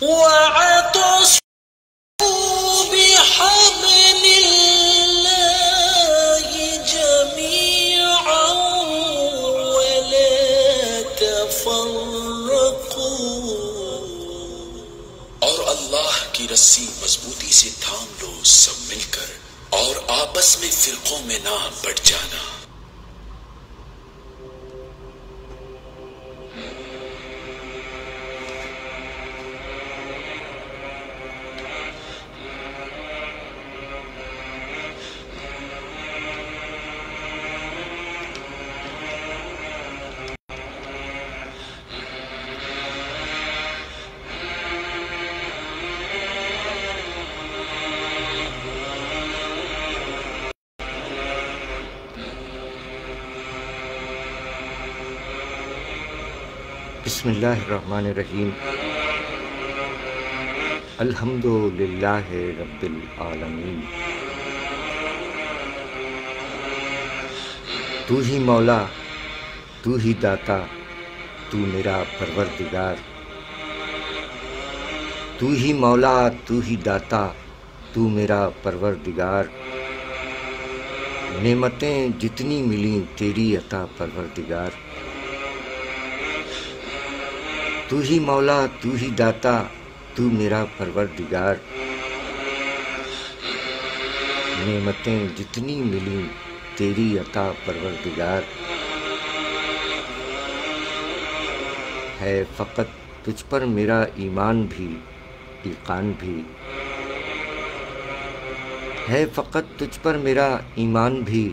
واعتصموا بحبل الله جميعا ولا تفرقوا، اور اللہ کی رسی مضبوطی سے تھام لو سب مل کر، اور آپس میں فرقوں میں نہ بٹ جانا۔ بسم اللہ الرحمن الرحیم۔ الحمد للہ رب العالمین۔ تو ہی مولا، تو ہی داتا، تو میرا پروردگار۔ تو ہی مولا، تو ہی داتا، تو میرا پروردگار۔ نعمتیں جتنی ملیں تیری عطا پروردگار۔ تو ہی مولا، تو ہی داتا، تو میرا پروردگار۔ نعمتیں جتنی ملیں تیری عطا پروردگار۔ ہے فقط تجھ پر میرا ایمان بھی ایقان بھی، ہے فقط تجھ پر میرا ایمان بھی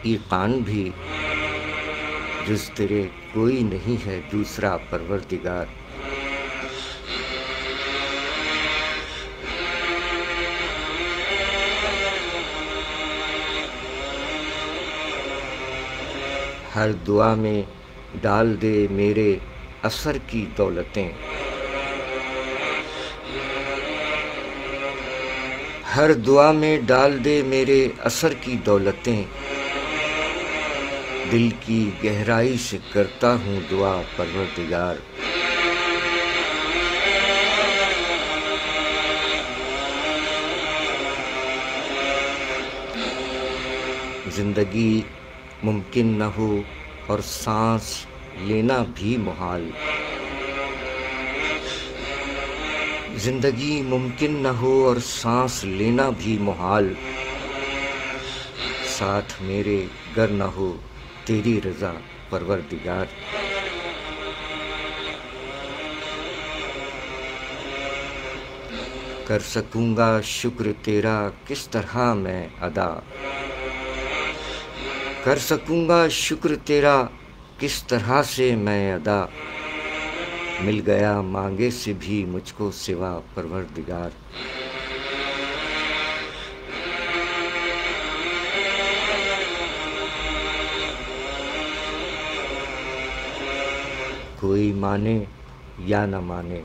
ایقان بھی، جز تیرے کوئی نہیں ہے دوسرا پروردگار۔ ہر دعا میں ڈال دے میرے اثر کی دولتیں، ہر دعا میں ڈال دے میرے اثر کی دولتیں، دل کی گہرائی سے کرتا ہوں دعا پروردگار۔ زندگی ممکن نہ ہو اور سانس لینا بھی محال، زندگی ممکن نہ ہو اور سانس لینا بھی محال، ساتھ میرے گر نہ ہو تیری رضا پروردگار۔ کر سکوں گا شکر تیرا کس طرح میں ادا، کر سکوں گا شکر تیرا کس طرح سے میں ادا، مل گیا مانگے سے بھی مجھ کو سوا پروردگار۔ کوئی مانے یا نہ مانے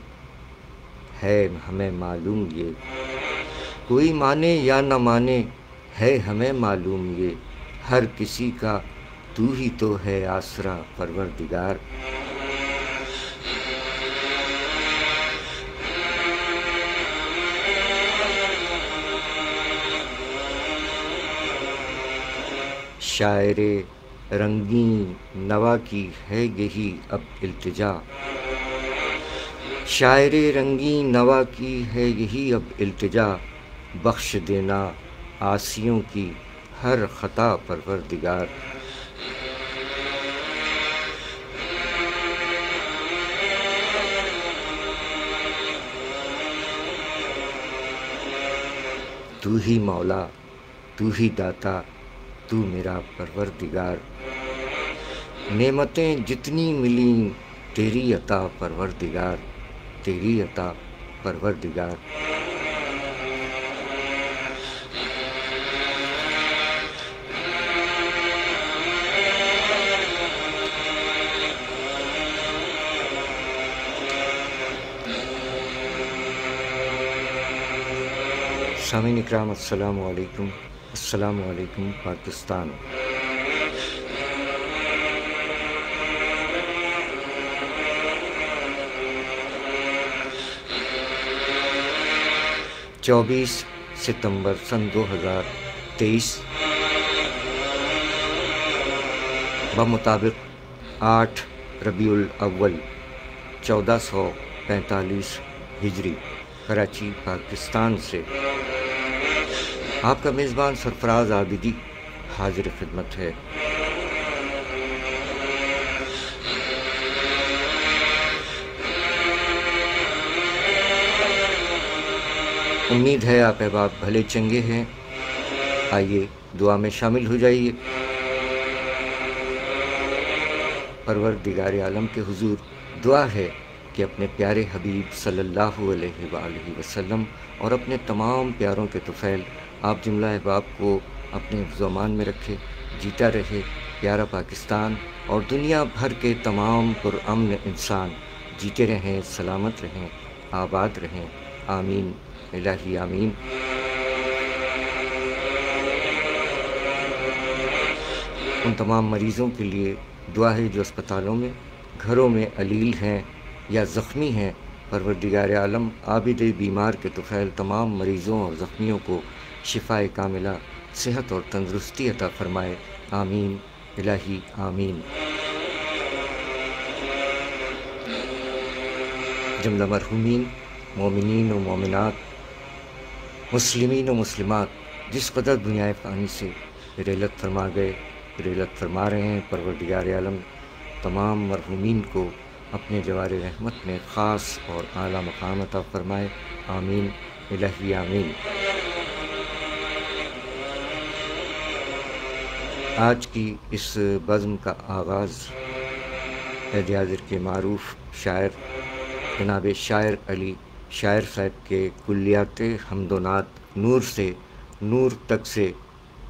ہے ہمیں معلوم یہ، کوئی مانے یا نہ مانے ہے ہمیں معلوم یہ، ہر کسی کا تو ہی تو ہے آسرا پروردگار۔ شاعر رنگین نوا کی ہے یہی اب التجا، شاعر رنگین نوا کی ہے یہی اب التجا، بخش دینا عاصیوں کی ہر خطا پروردگار۔ تو ہی مولا، تو ہی داتا، تو میرا پروردگار۔ نعمتیں جتنی ملیں تیری عطا پروردگار، تیری عطا پروردگار۔ سامعین اکرام السلام علیکم، السلام علیکم پاکستان۔ 24 ستمبر سن 2023 بمطابق 8 ربیع الاول 1445 ہجری، کراچی پاکستان سے آپ کا میزبان سرفراز عابدی حاضر خدمت ہے۔ امید ہے آپ احباب بھلے چنگے ہیں۔ آئیے دعا میں شامل ہو جائیے۔ پروردگار عالم کے حضور دعا ہے کہ اپنے پیارے حبیب صلی اللہ علیہ وآلہ وسلم اور اپنے تمام پیاروں کے طفیل آپ جملہ احباب کو اپنے حفظ و امان میں رکھے، جیتا رہے پیارا پاکستان اور دنیا بھر کے تمام پرامن انسان جیتے رہیں، سلامت رہیں، آباد رہیں، آمین الہی آمین۔ ان تمام مریضوں کے لیے دعا ہے جو اسپتالوں میں، گھروں میں علیل ہیں یا زخمی ہیں۔ پروردگار عالم عابد بیمار کے طفیل تمام مریضوں اور زخمیوں کو شفاء کاملہ، صحت اور تندرستی عطا فرمائے، آمین الہی آمین۔ جملہ مرحومین، مومنین و مومنات، مسلمین و مسلمات جس قدر دنیا فانی سے رحلت فرما گئے، رحلت فرما رہے ہیں، پروردگار عالم تمام مرحومین کو اپنے جوار رحمت میں خاص اور اعلیٰ مقام عطا فرمائے، آمین الہی آمین۔ آج کی اس بزم کا آغاز عہد حاضر کے معروف شاعر جناب شاعر علی شاعر صاحب کے کلیات حمد و نعت نور سے نور تک سے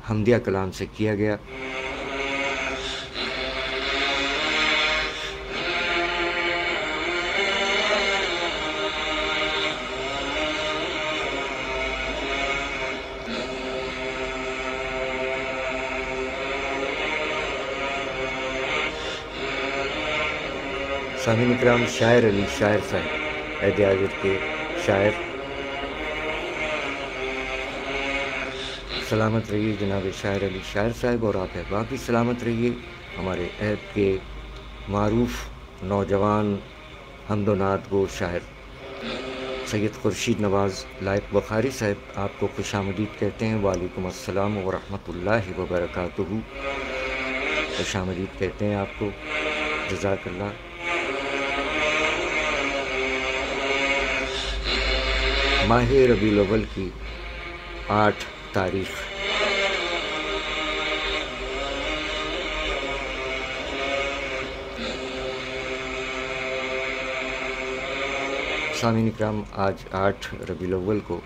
حمدیہ کلام سے کیا گیا۔ سامعین اکرام، شاعر علی شاعر صاحب عہد حاضر کے شاعر، سلامت رہیے جناب شاعر علی شاعر صاحب، اور آپ احباب بھی سلامت رہیے۔ ہمارے عہد کے معروف نوجوان حمد و نعت گو شاعر سید خورشید نواز لائق بخاری صاحب آپ کو خوش آمدید کہتے ہیں۔ وعلیکم السلام ورحمۃ اللہ وبرکاتہ، خوش آمدید کہتے ہیں آپ کو، جزاک اللہ۔ ماہ ربیع الاول کی 8 تاریخ سامعین اکرام، آج 8 ربیع الاول کو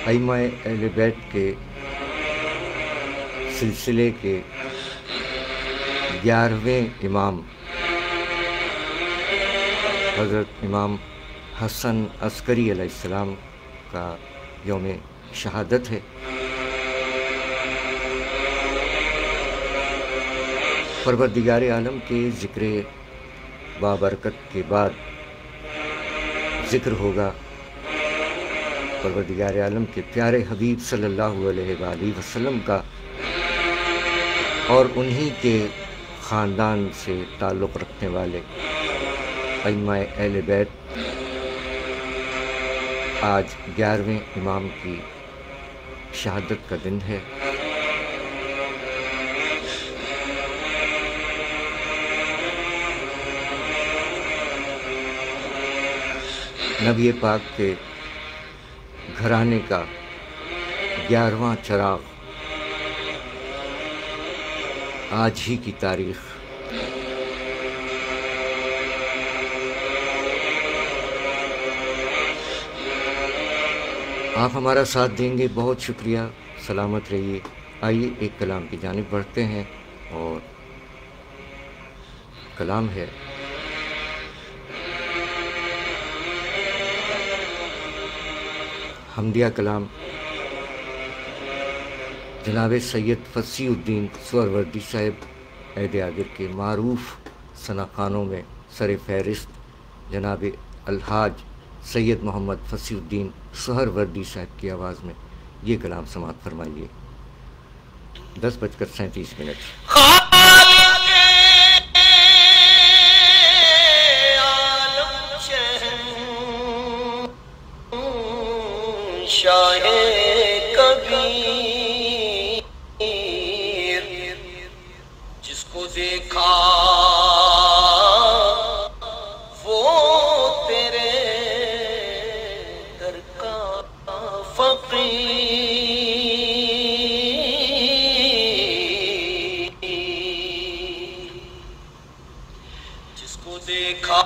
ائمہ اہل بیت کے سلسلے کے 11ویں امام حضرت امام حسن عسکری علیہ السلام کا یوم شہادت ہے۔ پروردگار عالم کے ذکر بابرکت کے بعد ذکر ہوگا پروردگار عالم کے پیارے حبیب صلی اللہ علیہ وآلہ وسلم کا اور انہی کے خاندان سے تعلق رکھنے والے ائمہ اہل بیت۔ آج 11ویں امام کی شہادت کا دن ہے۔ نبی پاک کے گھرانے کا 11واں چراغ آج ہی کی تاریخ آپ ہمارا ساتھ دیں گے، بہت شکریہ، سلامت رہیے۔ آئیے ایک کلام کی جانب بڑھتے ہیں، اور کلام ہے حمدیہ کلام جناب سید فصیح الدین سہروردی صاحب عہد حاضر کے معروف ثناخوانوں میں سر فہرست جناب الحاج سید محمد فصیح الدین سہروردی صاحب کی آواز میں یہ کلام سماعت فرمائیے۔ 10:37۔ شاہ کبیر جس کو دیکھا وہ تیرے در کا فقیر، جس کو دیکھا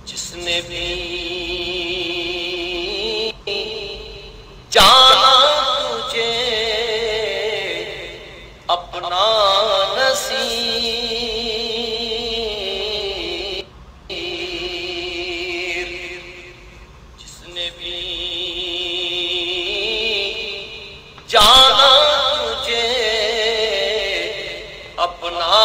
جس نے بھی جانا تجھے اپنا نصیر، جس نے بھی جانا تجھے اپنا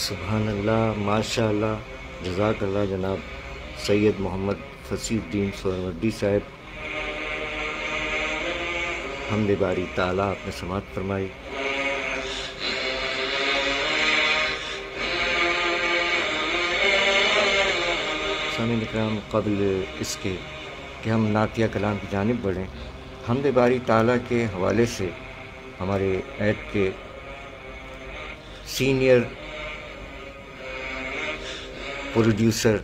سبحان اللہ، ماشاء اللہ، جزاک اللہ جناب سید محمد فصیح الدین سہروردی صاحب، حمد باری تعالیٰ آپ نے سماعت فرمائی۔ سامعین اکرام، قبل اس کے کہ ہم نعتیہ کلام کی جانب بڑھیں، حمد باری تعالیٰ کے حوالے سے ہمارے ایڈ کے سینئر پروڈیوسر،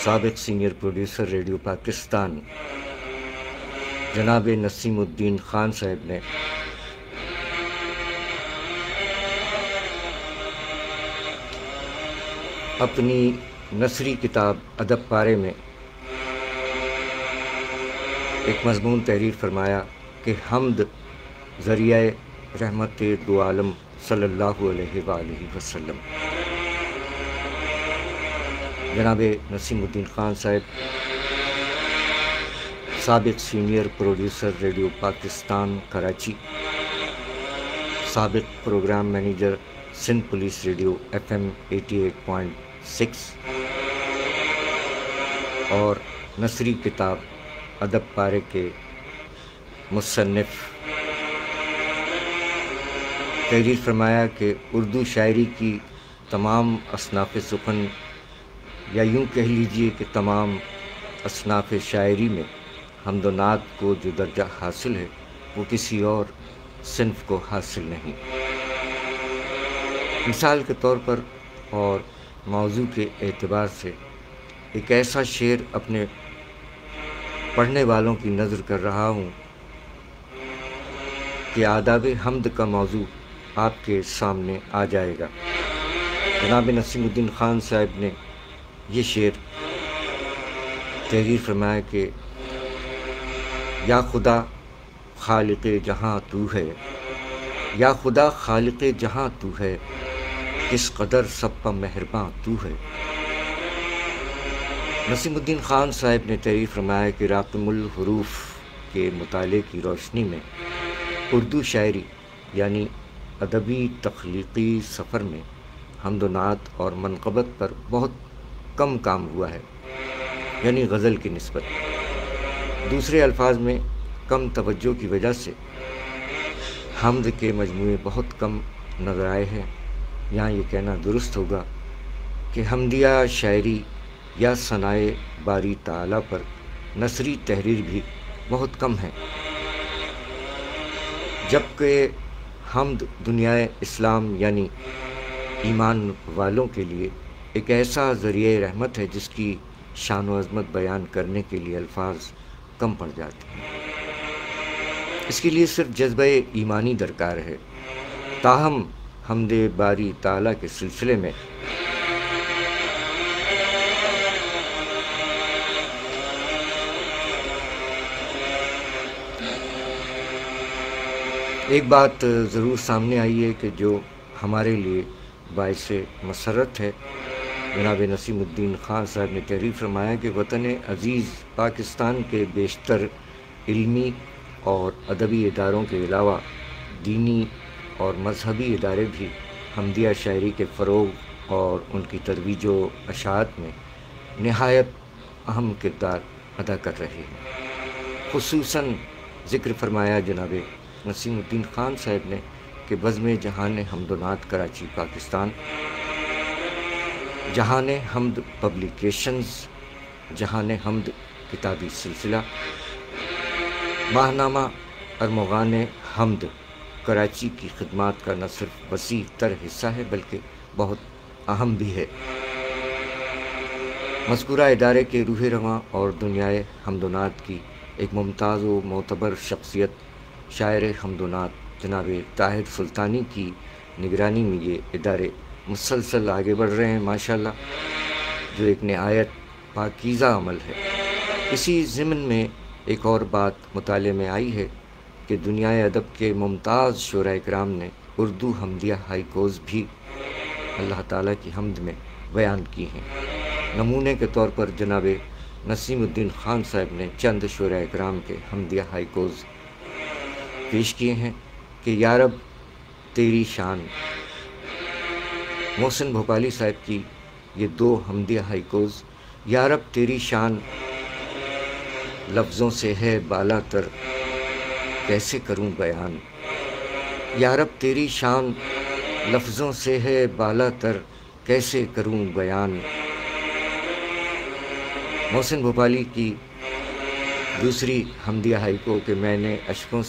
سابق سینئر پروڈیوسر ریڈیو پاکستان جناب نسیم الدین خان صاحب نے اپنی نثری کتاب ادب پارے میں ایک مضمون تحریر فرمایا کہ حمد ذریعہ رحمت دو عالم صلی اللہ علیہ وآلہ وسلم۔ جناب نسیم الدین خان صاحب سابق senior producer radio Pakistan Karachi, سابق programme manager Sindh police radio FM 88.6 اور نثری کتاب ادب پارے کے مصنف، تحریر فرمایا کہ اردو شاعری کی تمام اصناف سخن، یا یوں کہہ لیجئے کہ تمام اصناف شاعری میں حمد و نعت کو جو درجہ حاصل ہے وہ کسی اور صنف کو حاصل نہیں۔ مثال کے طور پر اور موضوع کے اعتبار سے ایک ایسا شعر اپنے پڑھنے والوں کی نظر کر رہا ہوں کہ آداب حمد کا موضوع آپ کے سامنے آ جائے گا۔ جناب نسیم الدین خان صاحب نے یہ شعر تحریر فرمایا کہ یا خدا خالق جہاں تو ہے، یا خدا خالق جہاں تو ہے، کس قدر سب پر مہرباں تو ہے۔ نسیم الدین خان صاحب نے تحریر فرمایا کہ راقم الحروف کے مطالعے کی روشنی میں اردو شاعری یعنی ادبی تخلیقی سفر میں حمد و نعت اور منقبت پر بہت کم کام ہوا ہے، یعنی غزل کی نسبت۔ دوسرے الفاظ میں کم توجہ کی وجہ سے حمد کے مجموعے بہت کم نظر آئے ہیں۔ یہاں یہ کہنا درست ہوگا کہ حمدیہ شاعری یا ثناء باری تعالیٰ پر نثری تحریر بھی بہت کم ہے، جبکہ حمد دنیا اسلام یعنی ایمان والوں کے لیے ایک ایسا ذریعہ رحمت ہے جس کی شان و عظمت بیان کرنے کے لیے الفاظ کم پڑ جاتے ہیں۔ اس کے لیے صرف جذبہ ایمانی درکار ہے۔ تاہم حمد باری تعالیٰ کے سلسلے میں ایک بات ضرور سامنے آئی ہے کہ جو ہمارے لیے باعث مسرت ہے۔ جناب نسیم الدین خان صاحب نے تحریر فرمایا کہ وطن عزیز پاکستان کے بیشتر علمی اور ادبی اداروں کے علاوہ دینی اور مذہبی ادارے بھی حمدیہ شاعری کے فروغ اور ان کی ترویج و اشاعت میں نہایت اہم کردار ادا کر رہے ہیں۔ خصوصاً ذکر فرمایا جناب نسیم الدین خان صاحب نے کہ بزم جہان حمد و نعت کراچی پاکستان، جہان حمد پبلیکیشنز، جہان حمد کتابی سلسلہ، ماہنامہ ارمغان حمد کراچی کی خدمات کا نہ صرف وسیع تر حصہ ہے بلکہ بہت اہم بھی ہے۔ مذکورہ ادارے کے روح رواں اور دنیائے حمد و نعت کی ایک ممتاز و معتبر شخصیت شاعر حمد و نعت جناب طاہر سلطانی کی نگرانی میں یہ ادارے مسلسل آگے بڑھ رہے ہیں ماشاءاللہ، جو ایک نہایت پاکیزہ عمل ہے۔ اسی ضمن میں ایک اور بات مطالعے میں آئی ہے کہ دنیائے ادب کے ممتاز شعراء کرام نے اردو حمدیہ ہائیکوز بھی اللہ تعالیٰ کی حمد میں بیان کی ہیں۔ نمونے کے طور پر جناب نسیم الدین خان صاحب نے چند شعراء کرام کے حمدیہ ہائیکوز پیش کیے ہیں کہ یا رب تیری شان محسن بھوپالی صاحب کی یہ 2 حمدیہ ہائیکوز. یا رب تیری شان لفظوں سے ہے بالا تر کیسے کروں بیان. یا رب تیری شان لفظوں سے ہے بالا تر کیسے کروں بیان. محسن بھوپالی کی دوسری حمدیہ ہائیکو کہ میں نے اشکوں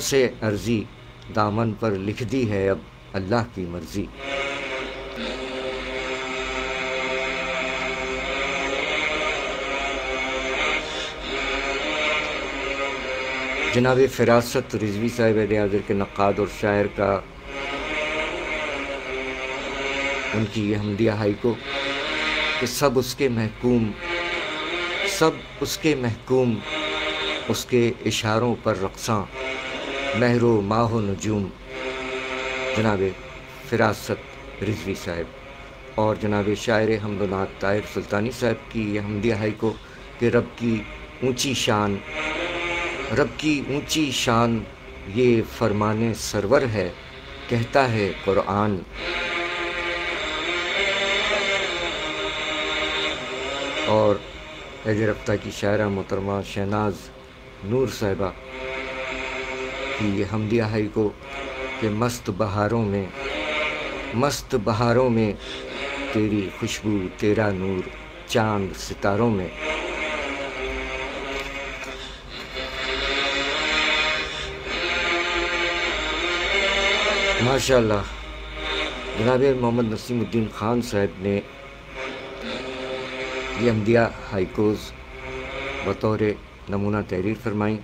سے عرضی دامن پر لکھ دی ہے اب اللہ کی مرضی. جناب فراست رضوی صاحب حاضر کے نقاد اور شاعر کا ان کی یہ حمدیہ ہائیکو کہ سب اس کے محکوم اس کے اشاروں پر رقصاں مہر و ماہ و نجوم. جناب فراست رضوی صاحب. اور جناب شاعر حمد و نعت طاہر سلطانی صاحب کی یہ حمدیہ ہائیکو کہ رب کی اونچی شان یہ فرمان سرور ہے کہتا ہے قرآن. اور عید رفتہ کی شاعرہ محترمہ شہناز نور صاحبہ کی یہ حمدیہ ہائیکو کہ مست بہاروں میں تیری خوشبو تیرا نور چاند ستاروں میں. ماشاء اللہ. جناب محمد نسیم الدین خان صاحب نے یہ حمدیہ ہائیکوز بطور نمونہ تحریر فرمائیں.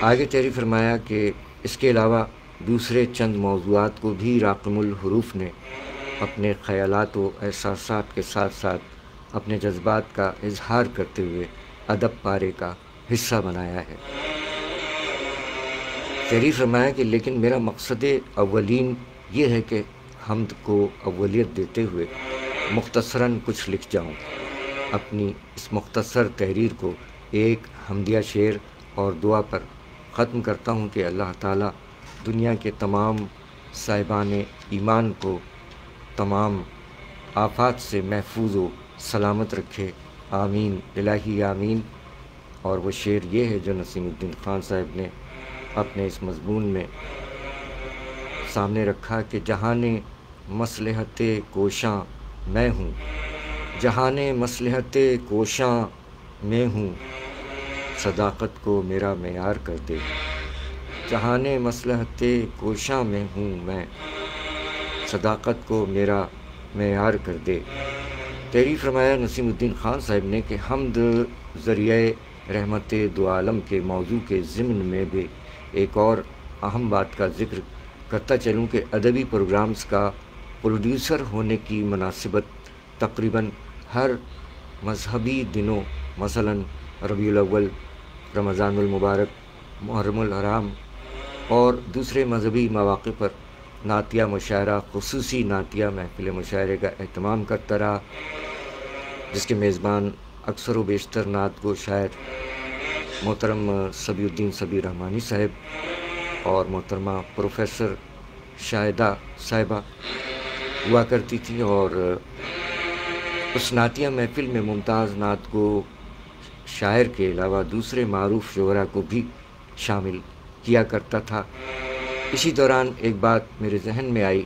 آگے تحریر فرمایا کہ اس کے علاوہ دوسرے چند موضوعات کو بھی راقم الحروف نے اپنے خیالات و احساسات کے ساتھ ساتھ اپنے جذبات کا اظہار کرتے ہوئے ادب پارے کا حصہ بنایا ہے. تحریر فرمایا کہ لیکن میرا مقصد اولین یہ ہے کہ حمد کو اولیت دیتے ہوئے مختصراً کچھ لکھ جاؤں. اپنی اس مختصر تحریر کو ایک حمدیہ شعر اور دعا پر ختم کرتا ہوں کہ اللہ تعالیٰ دنیا کے تمام صاحبان ایمان کو تمام آفات سے محفوظ و سلامت رکھے. آمین الہی آمین. اور وہ شعر یہ ہے جو نسیم الدین خان صاحب نے اپنے اس مضمون میں سامنے رکھا کہ جہان مصلحت کوشاں میں ہوں، جہان مصلحت کوشاں میں ہوں، صداقت کو میرا معیار کر دے. جہان مصلحت کوشاں میں ہوں میں، صداقت کو میرا معیار کر دے. تحریر فرمایا نسیم الدین خان صاحب نے کہ حمد ذریعہ رحمت دو عالم کے موضوع کے ضمن میں بھی ایک اور اہم بات کا ذکر کرتا چلوں کہ ادبی پروگرامز کا پروڈیوسر ہونے کی مناسبت تقریباً ہر مذہبی دنوں مثلاً ربیع الاول، رمضان المبارک، محرم الحرام اور دوسرے مذہبی مواقع پر نعتیہ مشاعرہ، خصوصی نعتیہ محفل مشاعرے کا اہتمام کرتا رہا، جس کے میزبان اکثر و بیشتر نعت گو شاعر محترم صبی الدین صبی رحمانی صاحب اور محترمہ پروفیسر شاہدہ صاحبہ ہوا کرتی تھی. اور اس نعتیہ محفل میں ممتاز نعت گو شاعر کے علاوہ دوسرے معروف شعراء کو بھی شامل کیا کرتا تھا. اسی دوران ایک بات میرے ذہن میں آئی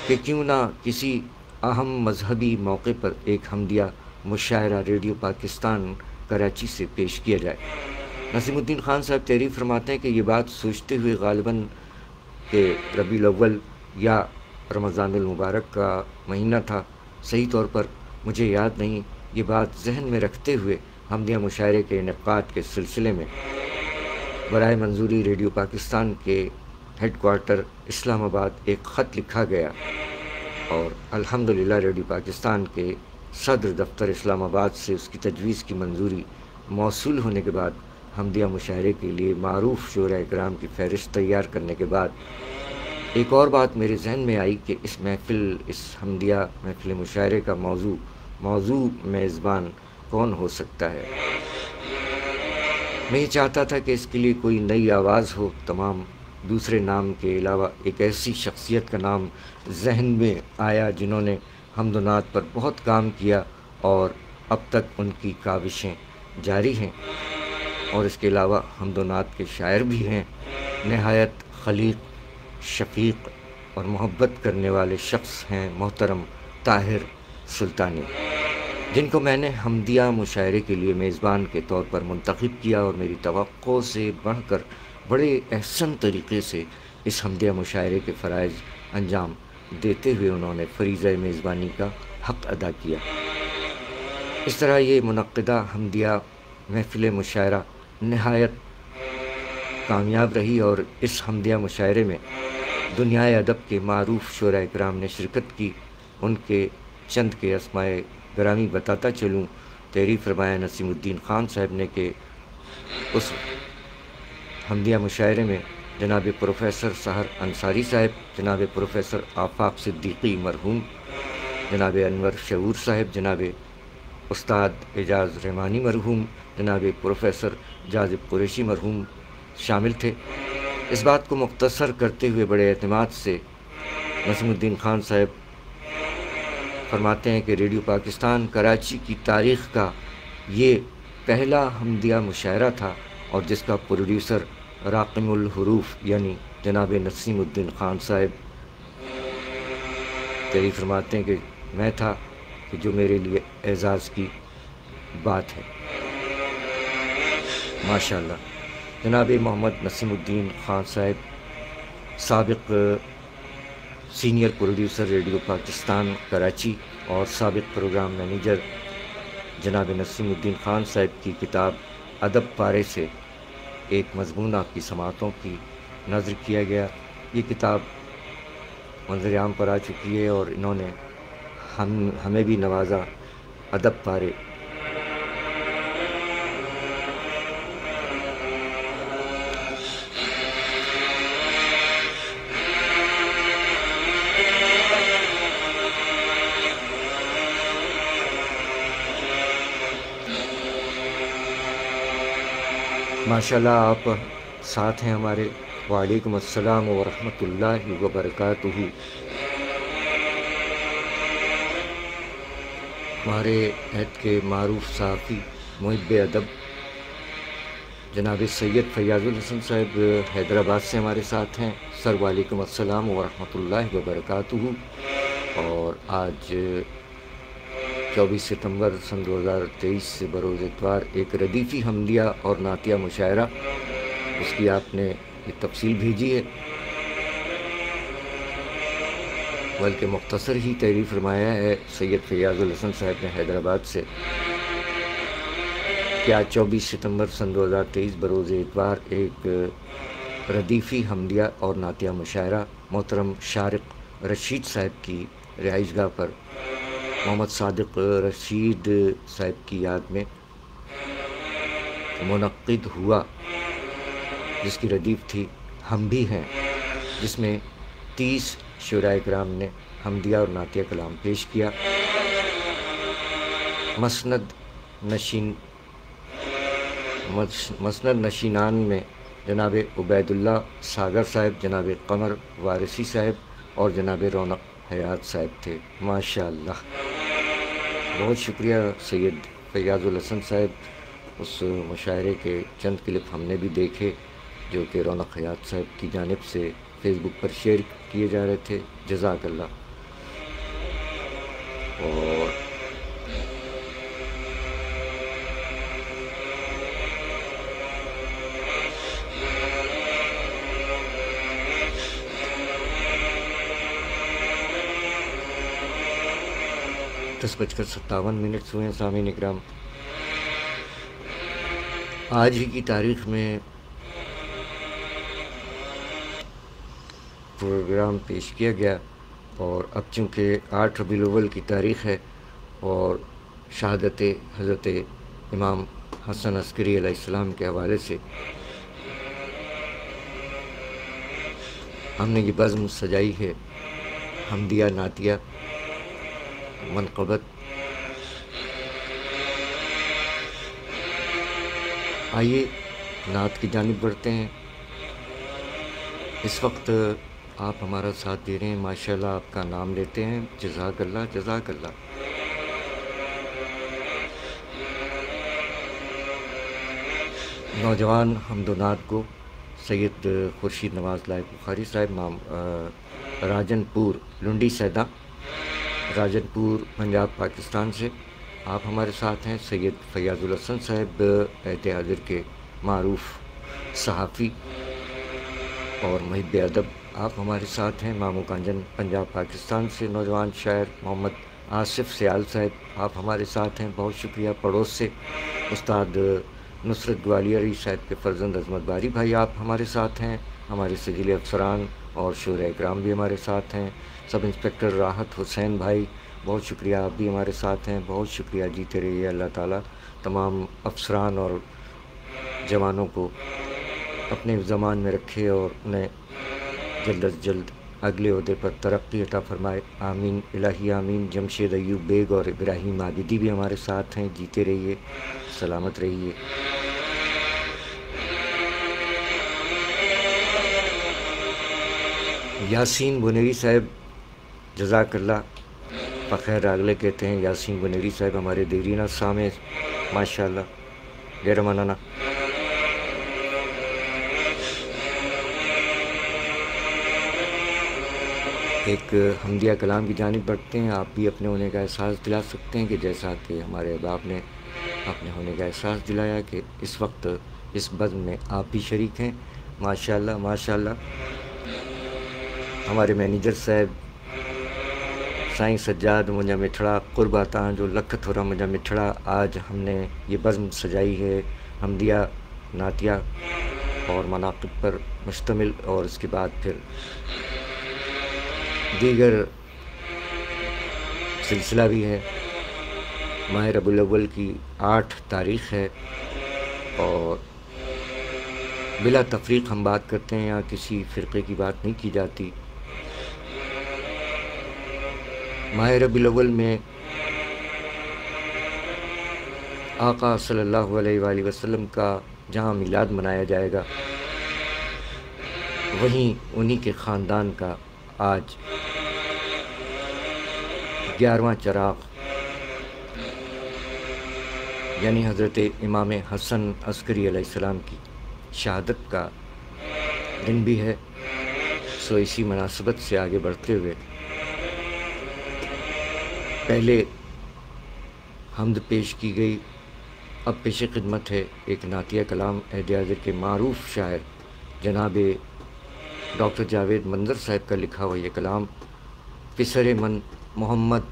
کہ کیوں نہ کسی اہم مذہبی موقع پر ایک حمدیہ مشاعرہ ریڈیو پاکستان کراچی سے پیش کیا جائے. نسیم الدین خان صاحب تحریر فرماتے ہیں کہ یہ بات سوچتے ہوئے غالباً کہ ربیع الاول یا رمضان المبارک کا مہینہ تھا، صحیح طور پر مجھے یاد نہیں، یہ بات ذہن میں رکھتے ہوئے حمدیہ مشاعرے کے انعقاد کے سلسلے میں برائے منظوری ریڈیو پاکستان کے ہیڈ کوارٹر اسلام آباد ایک خط لکھا گیا اور الحمدللہ ریڈیو پاکستان کے صدر دفتر اسلام آباد سے اس کی تجویز کی منظوری موصول ہونے کے بعد حمدیہ مشاعرے کے لیے معروف شعراء اکرام کی فہرست تیار کرنے کے بعد ایک اور بات میرے ذہن میں آئی کہ اس حمدیہ محفل مشاعرے کا موضوع میزبان کون ہو سکتا ہے. میں یہ چاہتا تھا کہ اس کے لیے کوئی نئی آواز ہو. تمام دوسرے نام کے علاوہ ایک ایسی شخصیت کا نام ذہن میں آیا جنہوں نے حمد و نعت پر بہت کام کیا اور اب تک ان کی کاوشیں جاری ہیں، اور اس کے علاوہ حمد و نعت کے شاعر بھی ہیں. نہایت خلیق، شفیق اور محبت کرنے والے شخص ہیں محترم طاہر سلطانی، جن کو میں نے حمدیہ مشاعرے کے لیے میزبان کے طور پر منتخب کیا، اور میری توقع سے بڑھ کر بڑے احسن طریقے سے اس حمدیہ مشاعرے کے فرائض انجام دیتے ہوئے انہوں نے فریضہ میزبانی کا حق ادا کیا. اس طرح یہ منعقدہ حمدیہ محفل مشاعرہ نہایت کامیاب رہی، اور اس حمدیہ مشاعرے میں دنیائے ادب کے معروف شعراء کرام نے شرکت کی. ان کے چند کے اسماء گرامی بتاتا چلوں. تحریر فرمایا نسیم الدین خان صاحب نے کہ اس حمدیہ مشاعرے میں جناب پروفیسر سحر انصاری صاحب، جناب پروفیسر آفاق صدیقی مرحوم، جناب انور شعور صاحب، جناب استاد اعجاز رحمانی مرحوم، جناب پروفیسر جاذب قریشی مرحوم شامل تھے. اس بات کو مختصر کرتے ہوئے بڑے اعتماد سے نسیم الدین خان صاحب فرماتے ہیں کہ ریڈیو پاکستان کراچی کی تاریخ کا یہ پہلا حمدیہ مشاعرہ تھا، اور جس کا پروڈیوسر راقم الحروف یعنی جناب نسیم الدین خان صاحب تحریر فرماتے ہیں کہ میں تھا، کہ جو میرے لیے اعزاز کی بات ہے. ماشاءاللہ. جناب محمد نسیم الدین خان صاحب سابق senior producer radio Pakistan Karachi اور سابق پروگرام مینیجر جناب نسیم الدین خان صاحب کی کتاب ادب پارے سے ایک مضمون آپ کی سماعتوں کی نظر کیا گیا. یہ کتاب منظر عام پر آ چکی ہے، اور انہوں نے ہمیں بھی نوازا ادب پارے. ماشاءاللہ آپ ساتھ ہیں ہمارے. وعلیکم السلام ورحمۃ اللہ وبرکاتہ. ہمارے عہد کے معروف صحافی محب ادب جناب سید فیاض الحسن صاحب حیدرآباد سے ہمارے ساتھ ہیں. سر وعلیکم السلام ورحمۃ اللہ وبرکاتہ. اور آج 24 ستمبر سن 2023 سے بروز اتوار ایک ردیفی حمدیہ اور نعتیہ مشاعرہ، اس کی آپ نے یہ تفصیل بھیجی ہے، بلکہ مختصر ہی تحریر فرمایا ہے سید فیاض الحسن صاحب نے حیدرآباد سے کہ آج 24 ستمبر سن 2023 بروز اتوار ایک ردیفی حمدیہ اور نعتیہ مشاعرہ محترم شارق رشید صاحب کی رہائش گاہ پر محمد صادق رشید صاحب کی یاد میں منعقد ہوا، جس کی ردیف تھی ہم بھی ہیں، جس میں 30 شعراء کرام نے حمدیہ اور نعتیہ کلام پیش کیا. مسند نشینان میں جناب عبید اللہ ساگر صاحب، جناب قمر وارثی صاحب اور جناب رونق حیات صاحب تھے. ماشاءاللہ. بہت شکریہ سید فیاض الحسن صاحب. اس مشاعرے کے چند کلپ ہم نے بھی دیکھے جو کہ رونق حیات صاحب کی جانب سے فیس بک پر شیئر کیے جا رہے تھے. جزاک اللہ. اور دس بج کر 57 ہوئے ہیں. سامعین اکرام، آج ہی کی تاریخ میں پروگرام پیش کیا گیا، اور اب چونکہ 8 ربیع الاول کی تاریخ ہے اور شہادت حضرت امام حسن عسکری علیہ السلام کے حوالے سے ہم نے یہ بزم سجائی ہے حمدیہ نعتیہ منقبت. آئیے نعت کی جانب بڑھتے ہیں۔ اس وقت آپ ہمارا ساتھ دے رہے ہیں، ماشاءاللہ آپ کا نام لیتے ہیں، جزاک اللہ جزاک اللہ۔ نوجوان حمد و نعت کو سید خورشید نواز لائق بخاری صاحب راجن پور لنڈی سیدا، راجن پور پنجاب پاکستان سے آپ ہمارے ساتھ ہیں۔ سید فیاض الحسن صاحب عہد حاضر کے معروف صحافی اور محب ادب، آپ ہمارے ساتھ ہیں۔ مامو کانجن پنجاب پاکستان سے نوجوان شاعر محمد آصف سیال صاحب، آپ ہمارے ساتھ ہیں، بہت شکریہ۔ پڑوس سے استاد نصرت گوالیاری صاحب کے فرزند عظمت باری بھائی، آپ ہمارے ساتھ ہیں۔ ہمارے سجلی افسران اور شعراء اکرام بھی ہمارے ساتھ ہیں۔ سب انسپکٹر راحت حسین بھائی، بہت شکریہ، آپ بھی ہمارے ساتھ ہیں، بہت شکریہ۔ جیتے رہیے، اللہ تعالیٰ تمام افسران اور جوانوں کو اپنے زمان میں رکھے اور انہیں جلد از جلد اگلے عہدے پر ترقی عطا فرمائے، آمین الہی آمین۔ جمشید ایوب بیگ اور ابراہیم عابدی بھی ہمارے ساتھ ہیں، جیتے رہیے، سلامت رہیے۔ یاسین بنیری صاحب، جزاک اللہ، بخیر اگلے کہتے ہیں یاسین بنیری صاحب، ہمارے دیرینہ سامع، ماشاءاللہ، ڈیر منانا۔ ایک حمدیہ کلام کی جانب بڑھتے ہیں۔ آپ بھی اپنے ہونے کا احساس دلا سکتے ہیں کہ جیسا کہ ہمارے احباب نے اپنے ہونے کا احساس دلایا کہ اس وقت اس بزم میں آپ بھی شریک ہیں، ماشاءاللہ ماشاءاللہ۔ ہمارے مینیجر صاحب سائیں سجاد مجھا مٹھڑا قرباتا جو لکھ تھوڑا مجھا مٹھڑا، آج ہم نے یہ بزم سجائی ہے حمدیہ نعتیہ اور مناقب پر مشتمل، اور اس کے بعد پھر دیگر سلسلہ بھی ہے۔ ماہ ربیع الاول کی 8 تاریخ ہے اور بلا تفریق ہم بات کرتے ہیں، یہاں کسی فرقے کی بات نہیں کی جاتی۔ ماہ ربیع الاول میں آقا صلی اللہ علیہ وآلہ وسلم کا جہاں میلاد منایا جائے گا، وہیں انہی کے خاندان کا آج 11واں چراغ یعنی حضرت امام حسن عسکری علیہ السلام کی شہادت کا دن بھی ہے۔ سو اسی مناسبت سے آگے بڑھتے ہوئے پہلے حمد پیش کی گئی، اب پیش خدمت ہے ایک نعتیہ کلام عہد حاضر کے معروف شاعر جناب ڈاکٹر جاوید منظر صاحب کا لکھا ہوا یہ کلام پسر من محمد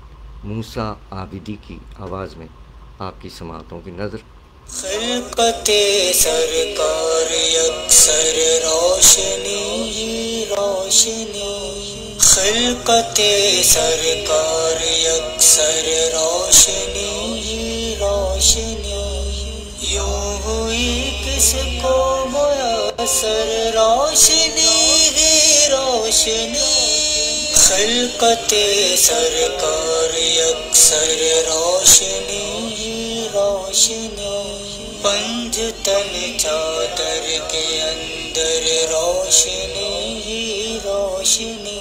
موسیٰ عابدی کی آواز میں آپ کی سماعتوں کی نظر۔ خلقت سرکار یکسر روشنی ہی روشنی، خلقت سرکار یکسر روشنی ہی روشنی، یوں ہوئی کس کو میسر روشنی ہی روشنی، خلقت سرکار یکسر روشنی ہی روشنی، پنج تن چادر کے اندر روشنی ہی روشنی،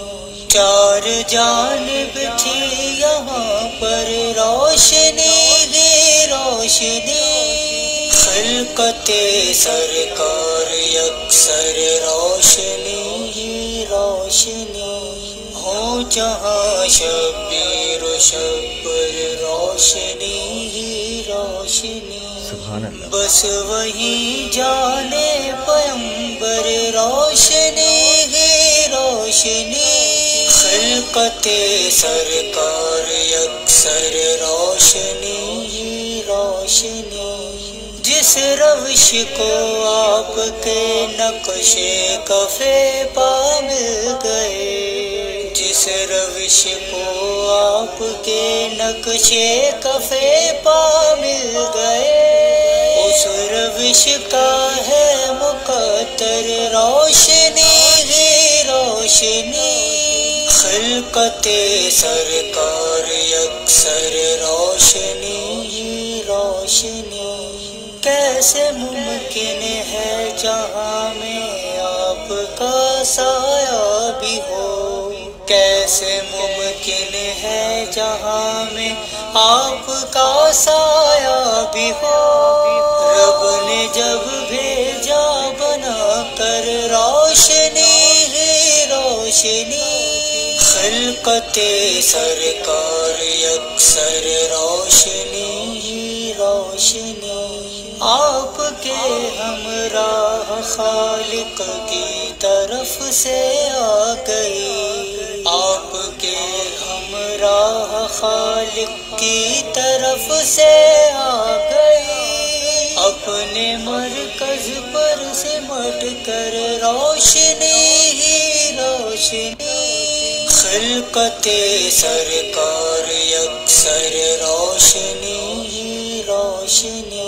چار جانب تھی یہاں پر روشنی ہی روشنی، خلقت سرکار یکسر روشنی ہی روشنی، ہو جہاں شبیر و شبر روشنی ہی روشنی، سبحان اللہ، بس وہی جانے پیمبر روشنی ہی روشنی، خلقت سرکار یکسر روشنی ہی روشنی، جس روش کو آپ کے نقش کفے پا مل گئے، جس روش کو آپ کے نقش کفے پا مل گئے، اس روش کا ہے مقدر روشنی ہی روشنی، خلقت سرکار یکسر روشنی ہی روشنی، کیسے ممکن ہے جہاں میں آپ کا سایہ بھی ہو، کیسے ممکن ہے جہاں میں آپ کا سایہ بھی ہو۔ رب نے جب بھیجا بنا کر روشنی ہی روشنی، خلقت سرکار یکسر روشنی ہی روشنی، آپ کے ہمراہ خالق کی طرف سے آ گئی، آپ کے ہمراہ خالق کی طرف سے آ گئی، اپنے مرکز پر سمٹ کر روشنی ہی روشنی، خلقت سرکار یکسر روشنی ہی روشنی،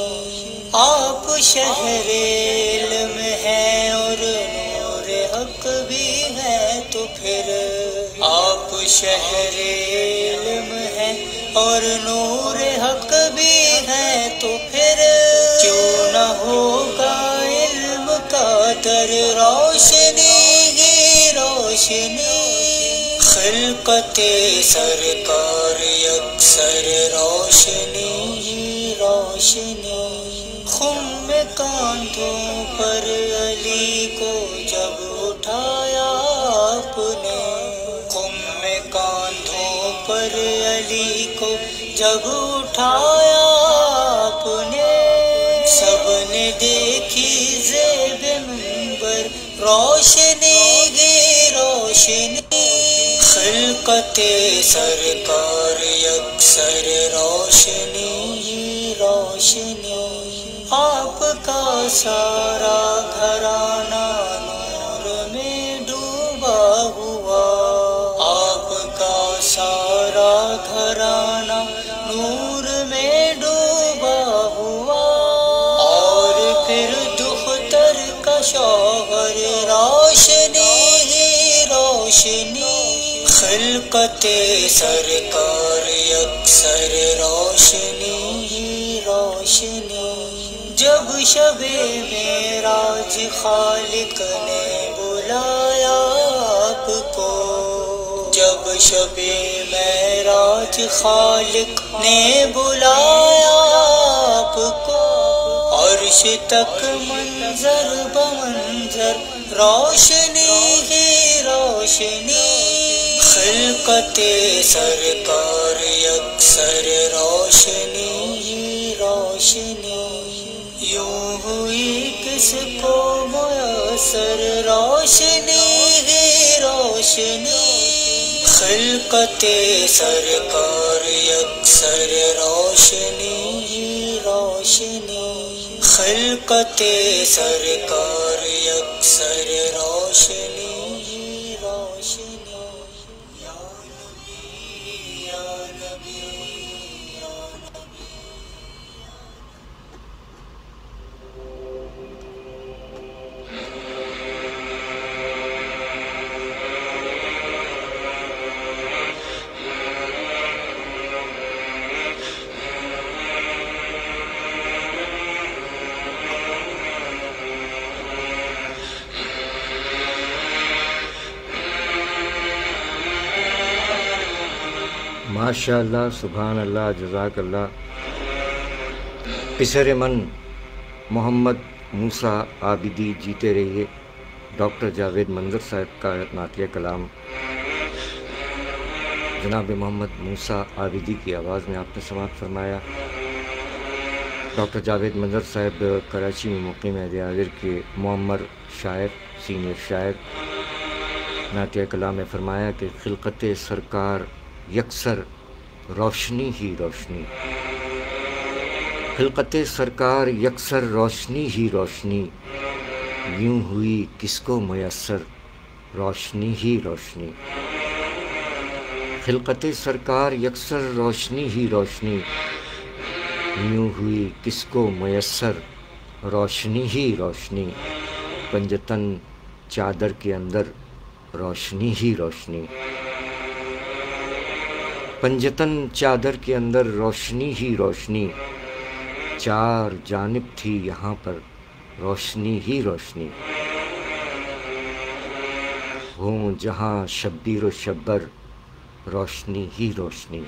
آپ شہر علم ہیں اور نور حق بھی ہیں تو پھر، آپ شہر علم ہیں اور نور حق بھی ہیں تو پھر، کیوں نہ ہوگا علم کا در روشنی ہی روشنی، خلقت سرکار یکسر روشنی ہی روشنی، خم کاندھوں پر علی کو جب اٹھایا آپ نے، خم کاندھوں پر علی کو جب اٹھایا آپ نے، سب نے دیکھی زیب منبر روشنی ہی روشنی، خلقت سرکار یکسر روشنی ہی روشنی، آپ کا سارا گھرانہ نور میں ڈوبا ہوا، آپ کا سارا گھرانہ نور میں ڈوبا ہوا، اور پھر دختر کا شوہر روشنی ہی روشنی، خلقت سرکار یکسر روشنی ہی روشنی، جب شب معراج خالق نے بلایا آپ کو، جب شب معراج خالق نے بلایا آپ کو، عرش تک منظر بمنظر روشنی ہی روشنی، خلقت سرکار یکسر روشنی ہی روشنی، یوں ہوئی کس کو میسر روشنی ہی روشنی، خلقت سرکار یکسر روشنی ہی روشنی، خلقت سرکار یکسر روشنی ہی روشنی، یا نبی یا نبی یا نبی۔ ماشاء اللہ، سبحان اللہ، جزاک اللہ۔ پسر من محمد موسیٰ عابدی جیتے رہیے، ڈاکٹر جاوید منظر صاحب کا نعتیہ کلام جناب محمد موسیٰ عابدی کی آواز میں آپ نے سماعت فرمایا۔ ڈاکٹر جاوید منظر صاحب کراچی میں مقیم عہد حاضر کے معمر شاعر، سینئر شاعر، نعتیہ کلام میں فرمایا کہ خلقت سرکار یکسر روشنی ہی روشنی، خلقت سرکار یکسر روشنی ہی روشنی، یوں ہوئی کس کو میسر روشنی ہی روشنی، خلقت سرکار یکسر روشنی ہی روشنی، یوں ہوئی کس کو میسر روشنی ہی روشنی، پنجتن چادر کے اندر روشنی ہی روشنی، پنجتن چادر کے اندر روشنی ہی روشنی، چار جانب تھی یہاں پر روشنی ہی روشنی، ہوں جہاں شبیر و شبر روشنی ہی روشنی،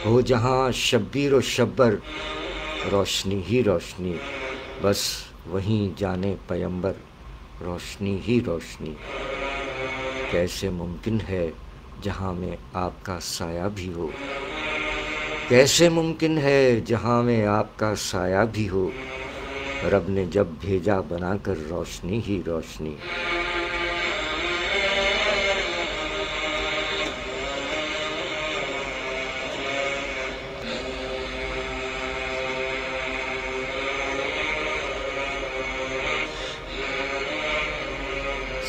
ہو جہاں شبیر و شبر روشنی ہی روشنی، بس وہیں جانے پیمبر روشنی ہی روشنی۔ کیسے ممکن ہے جہاں میں آپ کا سایہ بھی ہو، کیسے ممکن ہے جہاں میں آپ کا سایہ بھی ہو، رب نے جب بھیجا بنا کر روشنی ہی روشنی۔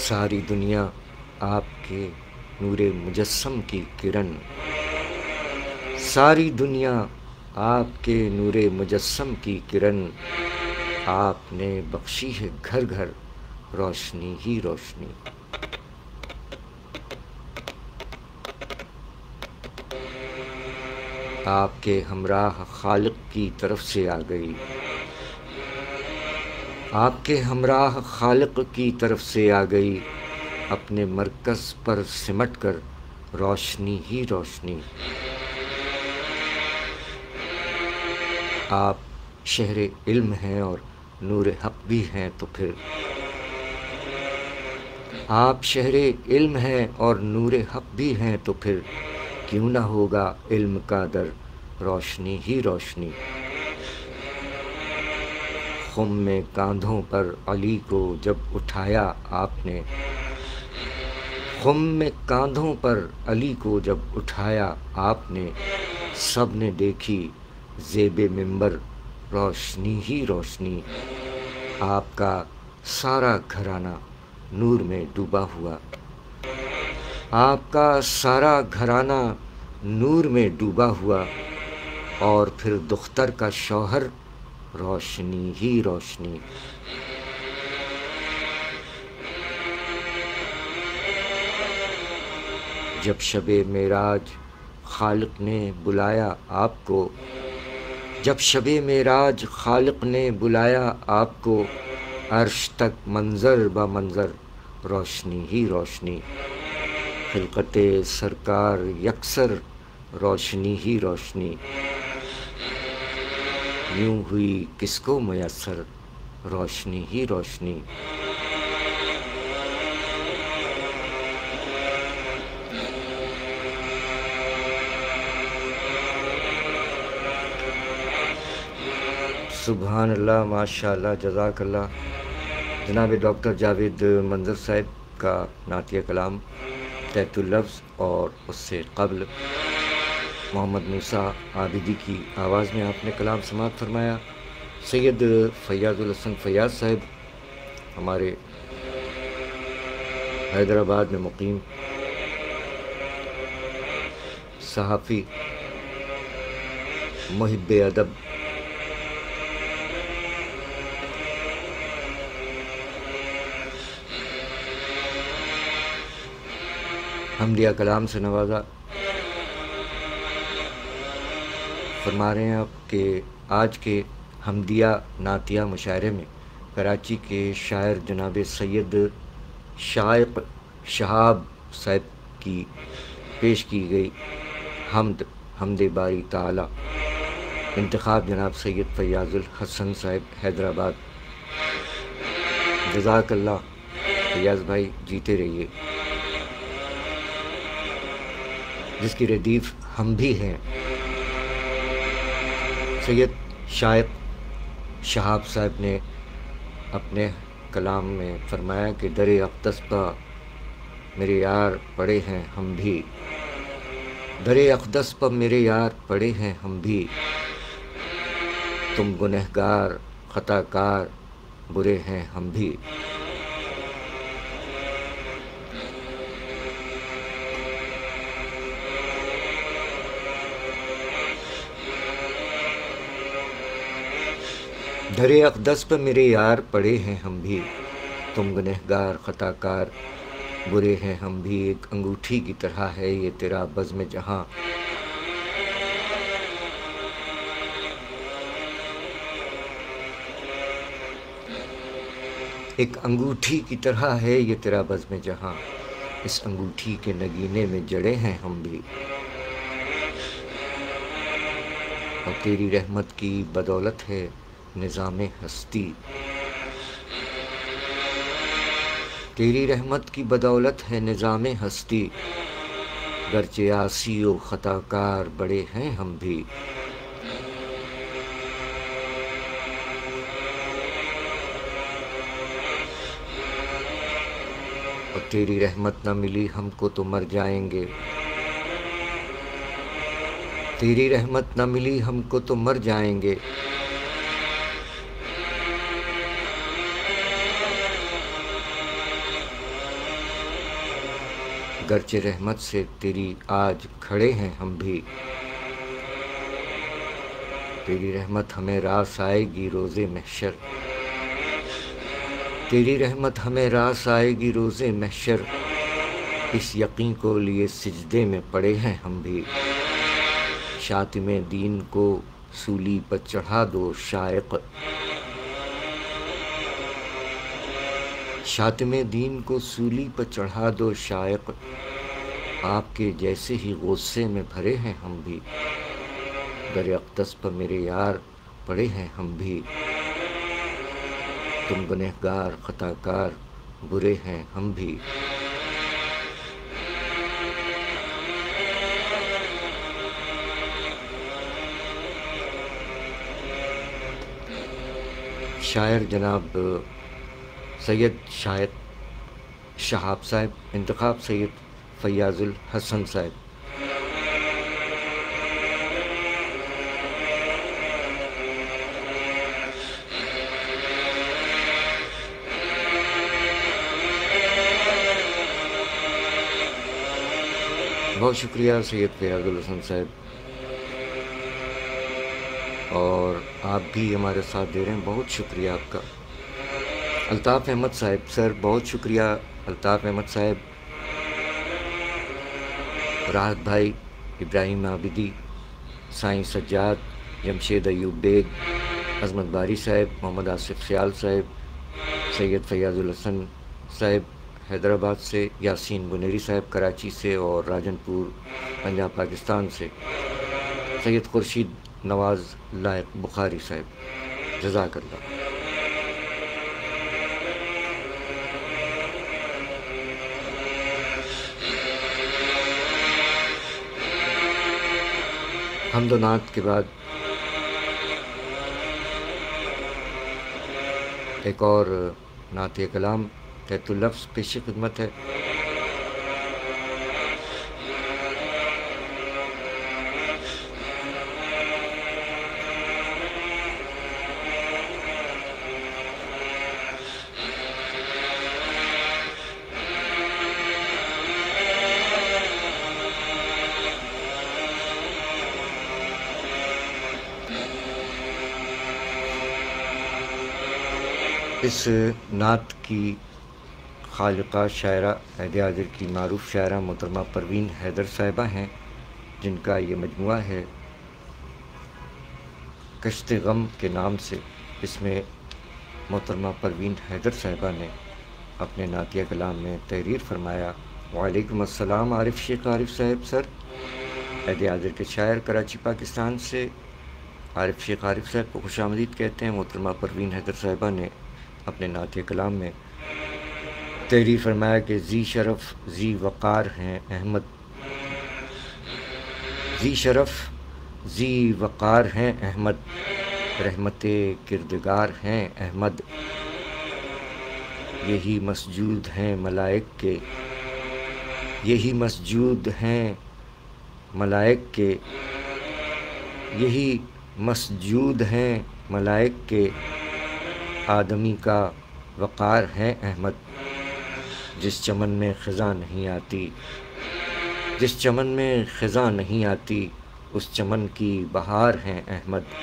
ساری دنیا آپ کے نور مجسم کی کرن، ساری دنیا آپ کے نور مجسم کی کرن، آپ نے بخشی ہے گھر گھر روشنی ہی روشنی۔ آپ کے ہمراہ خالق کی طرف سے آ گئی، آپ کے ہمراہ خالق کی طرف سے آ گئی، اپنے مرکز پر سمٹ کر روشنی ہی روشنی۔ آپ شہر علم ہیں اور نور حق بھی ہیں تو پھر، آپ شہر علم ہیں اور نور حق بھی ہیں تو پھر کیوں نہ ہوگا علم کا در روشنی ہی روشنی۔ خم میں کاندھوں پر علی کو جب اٹھایا آپ نے، خم میں کاندھوں پر علی کو جب اٹھایا آپ نے، سب نے دیکھی زیب منبر روشنی ہی روشنی۔ آپ کا سارا گھرانہ نور میں ڈوبا ہوا، آپ کا سارا گھرانہ نور میں ڈوبا ہوا، اور پھر دختر کا شوہر روشنی ہی روشنی۔ جب شب معراج خالق نے بلایا آپ کو، جب شب معراج خالق نے بلایا آپ کو، عرش تک منظر بہ منظر روشنی ہی روشنی۔ خلقت سرکار یکسر روشنی ہی روشنی، یوں ہوئی کس کو میسر روشنی ہی روشنی۔ سبحان اللہ، ماشاء اللہ، جزاک اللہ۔ جناب ڈاکٹر جاوید منظر صاحب کا نعتیہ کلام تحت اللفظ، اور اس سے قبل محمد موسیٰ عابدی کی آواز میں آپ نے کلام سماعت فرمایا۔ سید فیاض الحسن فیاض صاحب ہمارے حیدرآباد میں مقیم صحافی، محب ادب، حمدیہ کلام سے نوازا، فرما رہے ہیں آپ کہ آج کے حمدیہ نعتیہ مشاعرے میں کراچی کے شاعر جناب سید شائق شہاب صاحب کی پیش کی گئی حمد باری تعالی، انتخاب جناب سید فیاض الحسن صاحب حیدرآباد۔ جزاک اللہ فیاض بھائی، جیتے رہیے، جس کی ردیف ہم بھی ہیں۔ سید شائق شہاب صاحب نے اپنے کلام میں فرمایا کہ در اقدس پہ میرے یار پڑے ہیں ہم بھی، در اقدس پہ میرے یار پڑے ہیں ہم بھی، تم گنہگار خطا کار برے ہیں ہم بھی۔ در اقدس پہ میرے یار پڑے ہیں ہم بھی، تم گنہگار خطا کار برے ہیں ہم بھی۔ ایک انگوٹھی کی طرح ہے یہ تیرا بزم جہاں، ایک انگوٹھی کی طرح ہے یہ تیرا بزم جہاں، اس انگوٹھی کے نگینے میں جڑے ہیں ہم بھی، اور تیری رحمت کی بدولت ہے نظام ہستی، تیری رحمت کی بدولت ہے نظام ہستی، گرچہ عاصی و خطا کار بڑے ہیں ہم بھی، اور تیری رحمت نہ ملی ہم کو تو مر جائیں گے، تیری رحمت نہ ملی ہم کو تو مر جائیں گے، گرچہ رحمت سے تیری آج کھڑے ہیں ہم بھی، تیری رحمت ہمیں راس آئے گی روز محشر، تیری رحمت ہمیں راس آئے گی روز محشر، اس یقین کو لیے سجدے میں پڑے ہیں ہم بھی، شاطم دین کو سولی پر چڑھا دو شائق، شاطم دین کو سولی پر چڑھا دو شائق، آپ کے جیسے ہی غصے میں بھرے ہیں ہم بھی، در اقدس پر میرے یار پڑے ہیں ہم بھی، تم گنہگار خطا کار برے ہیں ہم بھی، شاعر جناب سید شاہد شہاب صاحب، انتخاب سید فیاض الحسن صاحب۔ بہت شکریہ سید فیاض الحسن صاحب، اور آپ بھی ہمارے ساتھ دے رہے ہیں، بہت شکریہ آپ کا۔ الطاف احمد صاحب، سر بہت شکریہ الطاف احمد صاحب۔ راحت بھائی، ابراہیم عابدی، سائیں سجاد، جمشید ایوب بیگ، عظمت باری صاحب، محمد آصف سیال صاحب، سید فیاض الحسن صاحب حیدرآباد سے، یاسین بنیری صاحب کراچی سے، اور راجن پور پنجاب پاکستان سے، سید خورشید نواز لائق بخاری صاحب، جزاک اللہ۔ حمد و نعت کے بعد ایک اور نعت کلام تحت اللفظ پیش خدمت ہے۔ اس نعت کی خالقہ شاعرہ عہد حاضر کی معروف شاعرہ محترمہ پروین حیدر صاحبہ ہیں، جن کا یہ مجموعہ ہے کشت غم کے نام سے۔ اس میں محترمہ پروین حیدر صاحبہ نے اپنے نعتیہ کلام میں تحریر فرمایا۔ وعلیکم السلام عارف شیخ عارف صاحب، سر عہد حاضر کے شاعر کراچی پاکستان سے عارف شیخ عارف صاحب کو خوش آمدید کہتے ہیں۔ محترمہ پروین حیدر صاحبہ نے اپنے نعتیہ کلام میں تحریر فرمایا کہ ذی شرف ذی وقار ہیں احمد، ذی شرف ذی وقار ہیں احمد، رحمت کردگار ہیں احمد، یہی مسجود ہیں ملائک کے، یہی مسجود ہیں ملائک کے، یہی مسجود ہیں ملائک کے، آدمی کا وقار ہے احمد، جس چمن میں خزاں نہیں آتی، جس چمن میں خزاں نہیں آتی، اس چمن کی بہار ہے احمد،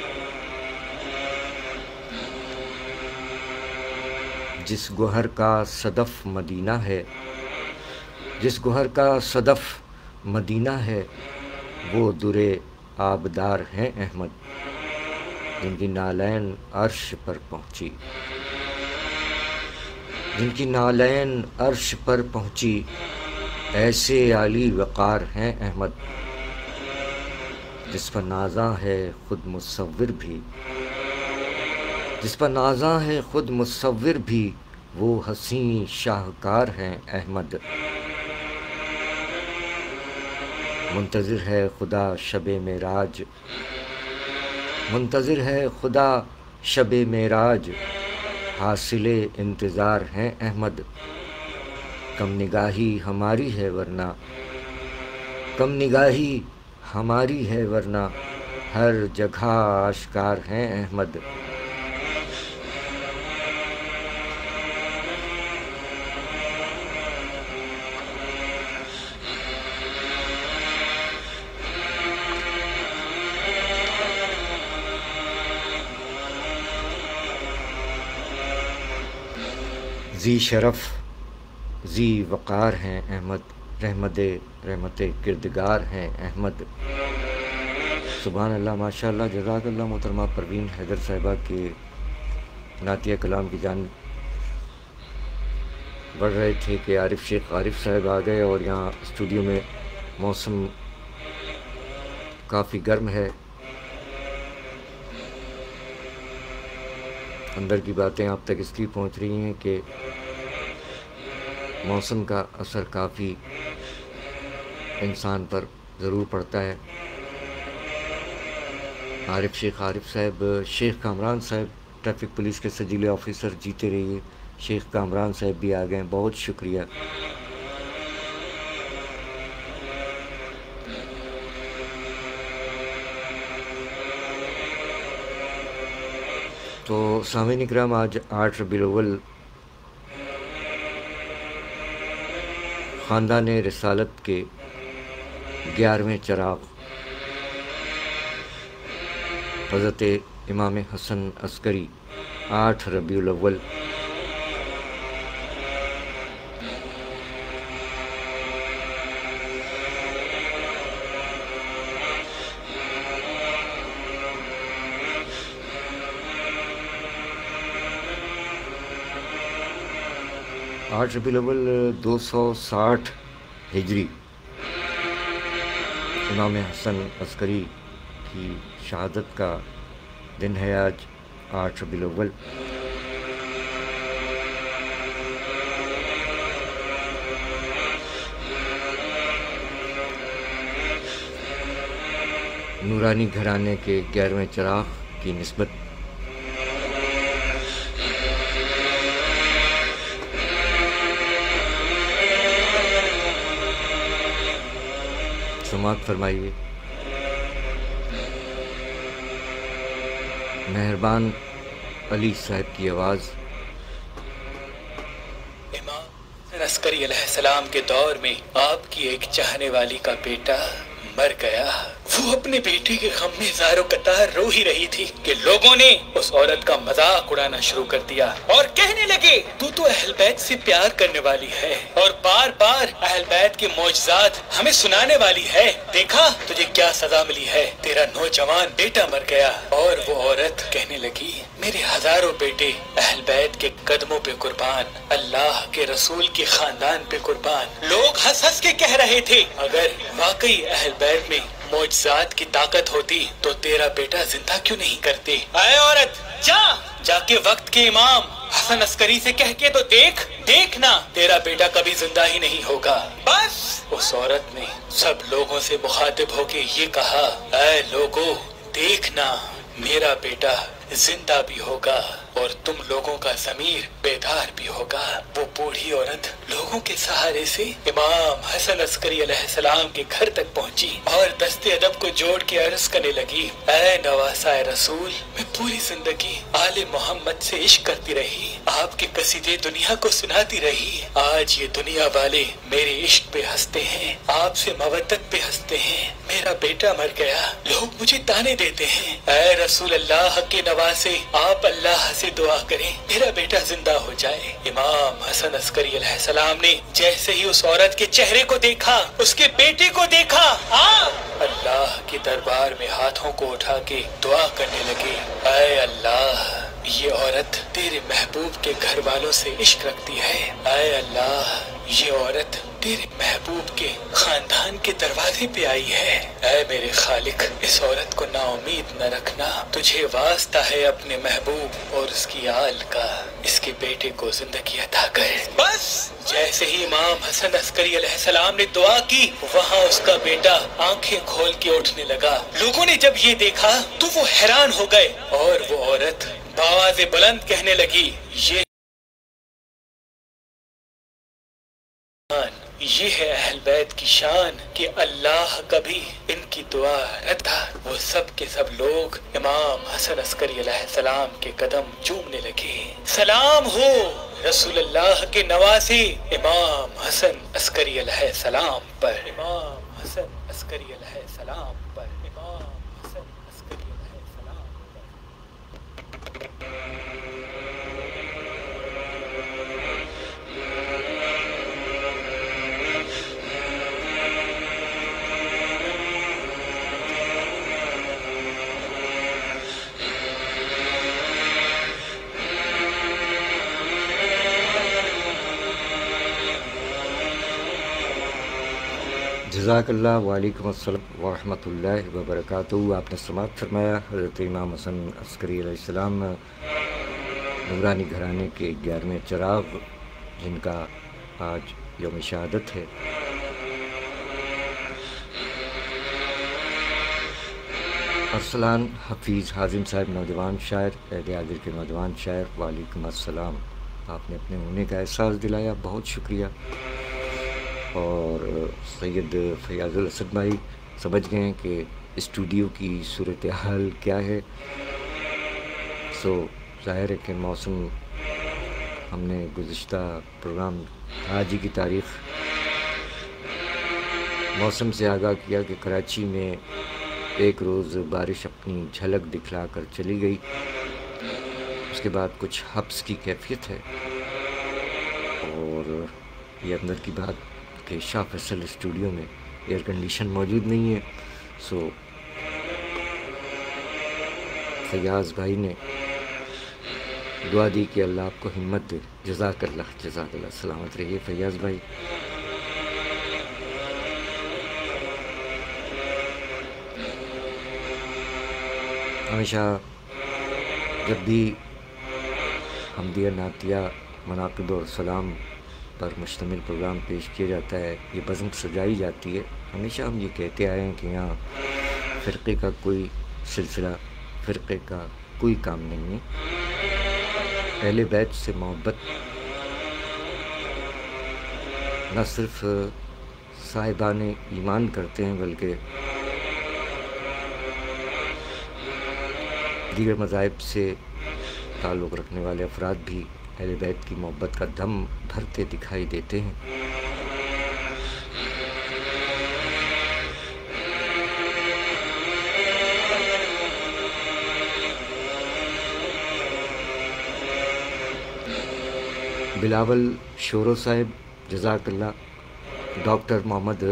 جس گوہر کا صدف مدینہ ہے، جس گوہر کا صدف مدینہ ہے، وہ درے آبدار ہیں احمد، جن کی نالین عرش پر پہنچی۔ جن کی نالین عرش پر پہنچی، ایسے عالی وقار ہیں احمد، جس پر نازاں ہے خود مصور بھی، جس پر نازاں ہے خود مصور بھی، وہ حسین شاہکار ہیں احمد۔ منتظر ہے خدا شب معراج، منتظر ہے خدا شب معراج، حاصل انتظار ہیں احمد۔ کم نگاہی ہماری ہے ورنہ، کم نگاہی ہماری ہے ورنہ، ہر جگہ آشکار ہیں احمد۔ ذی شرف ذی وقار ہیں احمد، رحمت کردگار ہیں احمد۔ سبحان اللہ، ماشاء اللہ، جزاک اللہ۔ محترمہ پروین حیدر صاحبہ کے نعتیہ کلام کی جانب بڑھ رہے تھے کہ عارف شیخ عارف صاحب آ گئے، اور یہاں اسٹوڈیو میں موسم کافی گرم ہے، اندر کی باتیں آپ تک اس لیے پہنچ رہی ہیں کہ موسم کا اثر کافی انسان پر ضرور پڑتا ہے۔ عارف شیخ عارف صاحب، شیخ کامران صاحب ٹریفک پولیس کے سجیلے آفیسر، جیتے رہیے۔ شیخ کامران صاحب بھی آ گئے ہیں، بہت شکریہ۔ تو سامعین اکرام، آج 8 ربیع الاول خاندان رسالت کے 11ویں چراغ حضرت امام حسن عسکری، 8 ربیع الاول۔ آٹھ ربیع الاول 260 ہجری، امام حسن عسکری کی شہادت کا دن ہے آج 8 ربیع الاول۔ نورانی گھرانے کے 11ویں چراغ کی نسبت سماعت فرمائیے۔ مہربان علی صاحب کی آواز۔ امام عسکری علیہ السلام کے دور میں آپ کی ایک چاہنے والی کا بیٹا مر گیا۔ وہ اپنے بیٹے کے غم میں زار و قطار رو ہی رہی تھی کہ لوگوں نے اس عورت کا مذاق اڑانا شروع کر دیا اور کہنے لگے تو اہل بیت سے پیار کرنے والی ہے اور بار بار اہل بیت کے معجزات ہمیں سنانے والی ہے، دیکھا تجھے کیا سزا ملی ہے، تیرا نوجوان بیٹا مر گیا۔ اور وہ عورت کہنے لگی میرے ہزاروں بیٹے اہل بیت کے قدموں پہ قربان، اللہ کے رسول کے خاندان پہ قربان۔ لوگ ہنس ہنس کے کہہ رہے تھے اگر واقعی اہل بیت میں معجزات کی طاقت ہوتی تو تیرا بیٹا زندہ کیوں نہیں کرتے؟ اے عورت، جا کے وقت کے امام حسن عسکری سے کہہ کے تو دیکھنا تیرا بیٹا کبھی زندہ ہی نہیں ہوگا۔ بس اس عورت نے سب لوگوں سے مخاطب ہو کے یہ کہا اے لوگو، دیکھنا میرا بیٹا زندہ بھی ہوگا اور تم لوگوں کا ضمیر بیدار بھی ہوگا۔ وہ بوڑھی عورت لوگوں کے سہارے سے امام حسن عسکری علیہ السلام کے گھر تک پہنچی اور دست ادب کو جوڑ کے عرض کرنے لگی اے نواسائے رسول، میں پوری زندگی آل محمد سے عشق کرتی رہی، آپ کے قصیدے دنیا کو سناتی رہی، آج یہ دنیا والے میرے عشق پہ ہنستے ہیں، آپ سے مودت پہ ہنستے ہیں، میرا بیٹا مر گیا، لوگ مجھے تانے دیتے ہیں، اے رسول اللہ کے نواسے، آپ اللہ سے دعا کریں میرا بیٹا زندہ ہو جائے۔ امام حسن عسکری علیہ السلام نے جیسے ہی اس عورت کے چہرے کو دیکھا، اس کے بیٹے کو دیکھا، اللہ کے دربار میں ہاتھوں کو اٹھا کے دعا کرنے لگے اے اللہ، یہ عورت تیرے محبوب کے گھر والوں سے عشق رکھتی ہے۔ اے اللہ، یہ عورت تیرے محبوب کے خاندان کے دروازے پہ آئی ہے۔ اے میرے خالق، اس عورت کو نا امید نہ رکھنا، تجھے واسطہ ہے اپنے محبوب اور اس کی آل کا، اس کے بیٹے کو زندگی عطا کر۔ بس جیسے ہی امام حسن عسکری علیہ السلام نے دعا کی، وہاں اس کا بیٹا آنکھیں کھول کے اٹھنے لگا۔ لوگوں نے جب یہ دیکھا تو وہ حیران ہو گئے، اور وہ عورت بآواز بلند کہنے لگی، یہ ہے اہل بیت کی شان کہ اللہ کبھی ان کی دعا رکھتا۔ وہ سب کے سب لوگ امام حسن عسکری علیہ السلام کے قدم چومنے لگے۔ سلام ہو رسول اللہ کے نواسے امام حسن عسکری علیہ السلام پر، امام حسن عسکری علیہ السلام پر، امام حسن عسکری علیہ السلام پر۔ جزاک اللہ۔ وعلیکم السلام ورحمۃ اللہ وبرکاتہ۔ آپ نے سماعت فرمایا حضرت امام حسن عسکری علیہ السلام نورانی گھرانے کے 11ویں چراغ، جن کا آج یوم شہادت ہے۔ ارسلان حفیظ حازم صاحب، نوجوان شاعر، عہد حاضر کے نوجوان شاعر، وعلیکم السلام۔ آپ نے اپنے ہونے کا احساس دلایا، بہت شکریہ۔ اور سید فیاض الاسد بھائی سمجھ گئے ہیں کہ اسٹوڈیو کی صورتحال کیا ہے۔ ظاہر ہے کہ موسم، ہم نے گزشتہ پروگرام آج ہی کی تاریخ موسم سے آگاہ کیا کہ کراچی میں ایک روز بارش اپنی جھلک دکھلا کر چلی گئی، اس کے بعد کچھ حبس کی کیفیت ہے۔ اور یہ اندر کی بات کہ شاہ فیصل اسٹوڈیو میں ایئر کنڈیشن موجود نہیں ہے، فیاض بھائی نے دعا دی کہ اللہ آپ کو ہمت دے۔ جزاک اللہ، جزاک اللہ۔ سلامت رہیے فیاض بھائی۔ ہمیشہ جب بھی حمدیہ نعتیہ مناقب اور سلام پر مشتمل پروگرام پیش کیا جاتا ہے، یہ بزم سجائی جاتی ہے، ہمیشہ ہم یہ کہتے آئے ہیں کہ یہاں فرقے کا کوئی سلسلہ، فرقے کا کوئی کام نہیں ہے۔ اہل بیت سے محبت نہ صرف صاحبان ایمان کرتے ہیں، بلکہ دیگر مذاہب سے تعلق رکھنے والے افراد بھی اہل بیت کی محبت کا دم بھرتے دکھائی دیتے ہیں۔ بلاول شورو صاحب جزاک اللہ، ڈاکٹر محمد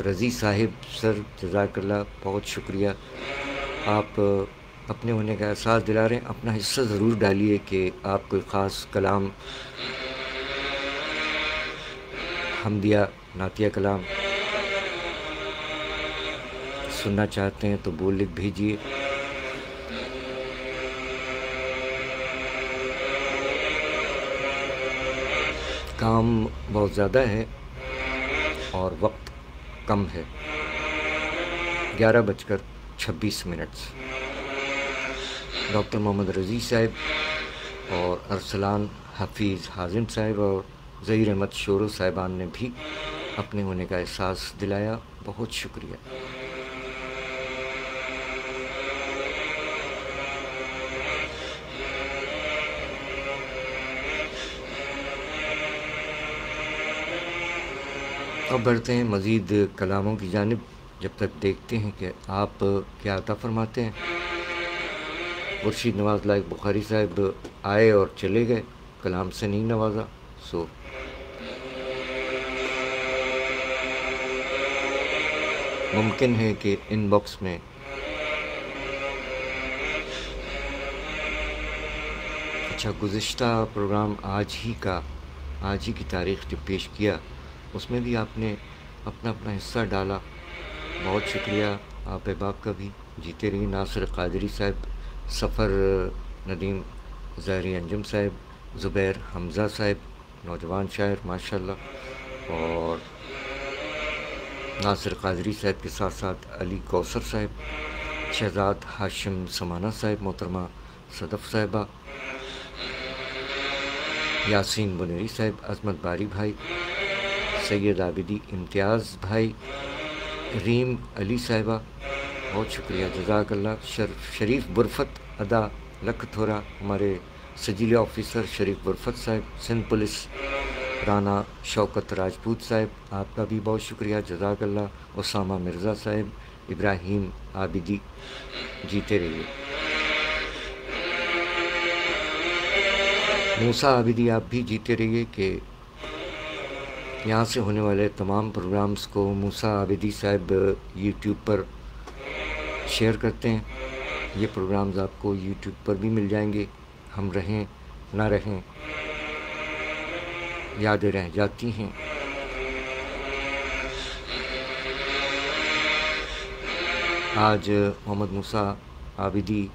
رضی صاحب سر جزاک اللہ، بہت شکریہ۔ آپ اپنے ہونے کا احساس دلا رہے ہیں، اپنا حصہ ضرور ڈالیے کہ آپ کوئی خاص کلام، حمدیہ نعتیہ کلام سننا چاہتے ہیں تو بول لکھ بھیجیے۔ کام بہت زیادہ ہے اور وقت کم ہے، 11:26۔ ڈاکٹر محمد رضی صاحب اور ارسلان حفیظ حازم صاحب اور ظہیر احمد شورو صاحبان نے بھی اپنے ہونے کا احساس دلایا، بہت شکریہ۔ اب بڑھتے ہیں مزید کلاموں کی جانب، جب تک دیکھتے ہیں کہ آپ کیا عطا فرماتے ہیں۔ خورشید نواز لائق بخاری صاحب آئے اور چلے گئے، کلام سے نہیں نوازا، ممکن ہے کہ ان باکس میں اچھا، گزشتہ پروگرام آج ہی کی تاریخ جو پیش کیا، اس میں بھی آپ نے اپنا حصہ ڈالا، بہت شکریہ آپ احباب کا بھی. جیتے رہیے. ناصر قادری صاحب، سفر ندیم ظاہری انجم صاحب، زبیر حمزہ صاحب نوجوان شاعر ماشاءاللہ، اور ناصر قادری صاحب کے ساتھ ساتھ علی کوثر صاحب، شہزاد ہاشم سمانہ صاحب، محترمہ صدف صاحبہ، یاسین بنیری صاحب، عظمت باری بھائی، سید عابدی امتیاز بھائی، ریم علی صاحبہ، بہت شکریہ، جزاک اللہ. شریف برفت ادا لکھ تھورا، ہمارے سجیلہ آفیسر شریف برفت صاحب، سندھ پولیس رانا شوکت راجپوت صاحب، آپ کا بھی بہت شکریہ، جزاک اللہ. اسامہ مرزا صاحب، ابراہیم عابدی، جیتے رہیے. موسیٰ عابدی، آپ بھی جیتے رہیے. کہ یہاں سے ہونے والے تمام پروگرامز کو موسیٰ عابدی صاحب یوٹیوب پر شیئر کرتے ہیں. یہ پروگرامز آپ کو یوٹیوب پر بھی مل جائیں گے. ہم رہیں نہ رہیں، یادیں رہ جاتی ہیں. آج محمد موسیٰ عابدی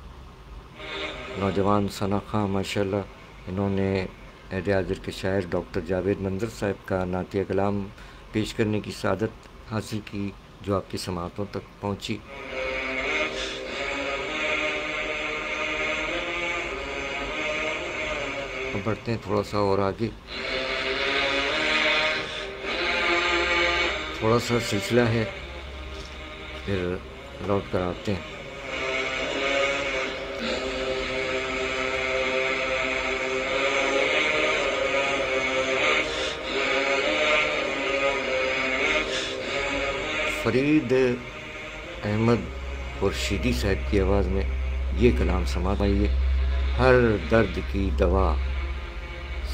نوجوان ثنا خاں ماشاءاللہ، انہوں نے عہد حاضر کے شاعر ڈاکٹر جاوید منظر صاحب کا نعتیہ کلام پیش کرنے کی سعادت حاصل کی، جو آپ کی سماعتوں تک پہنچی. اب بڑھتے ہیں تھوڑا سا اور آگے. تھوڑا سا سلسلہ ہے، پھر لوٹ کر آتے ہیں. فرید احمد خورشیدی صاحب کی آواز میں یہ کلام سماعت آئیے. ہر درد کی دوا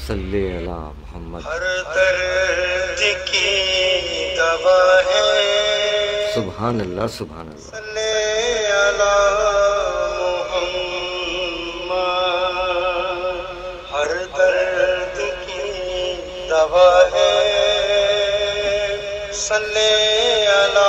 صلی علی محمد. ہر درد کی دوا ہے، سبحان اللہ سبحان اللہ. صلی علی محمد. ہر درد کی دوا ہے، صلی علی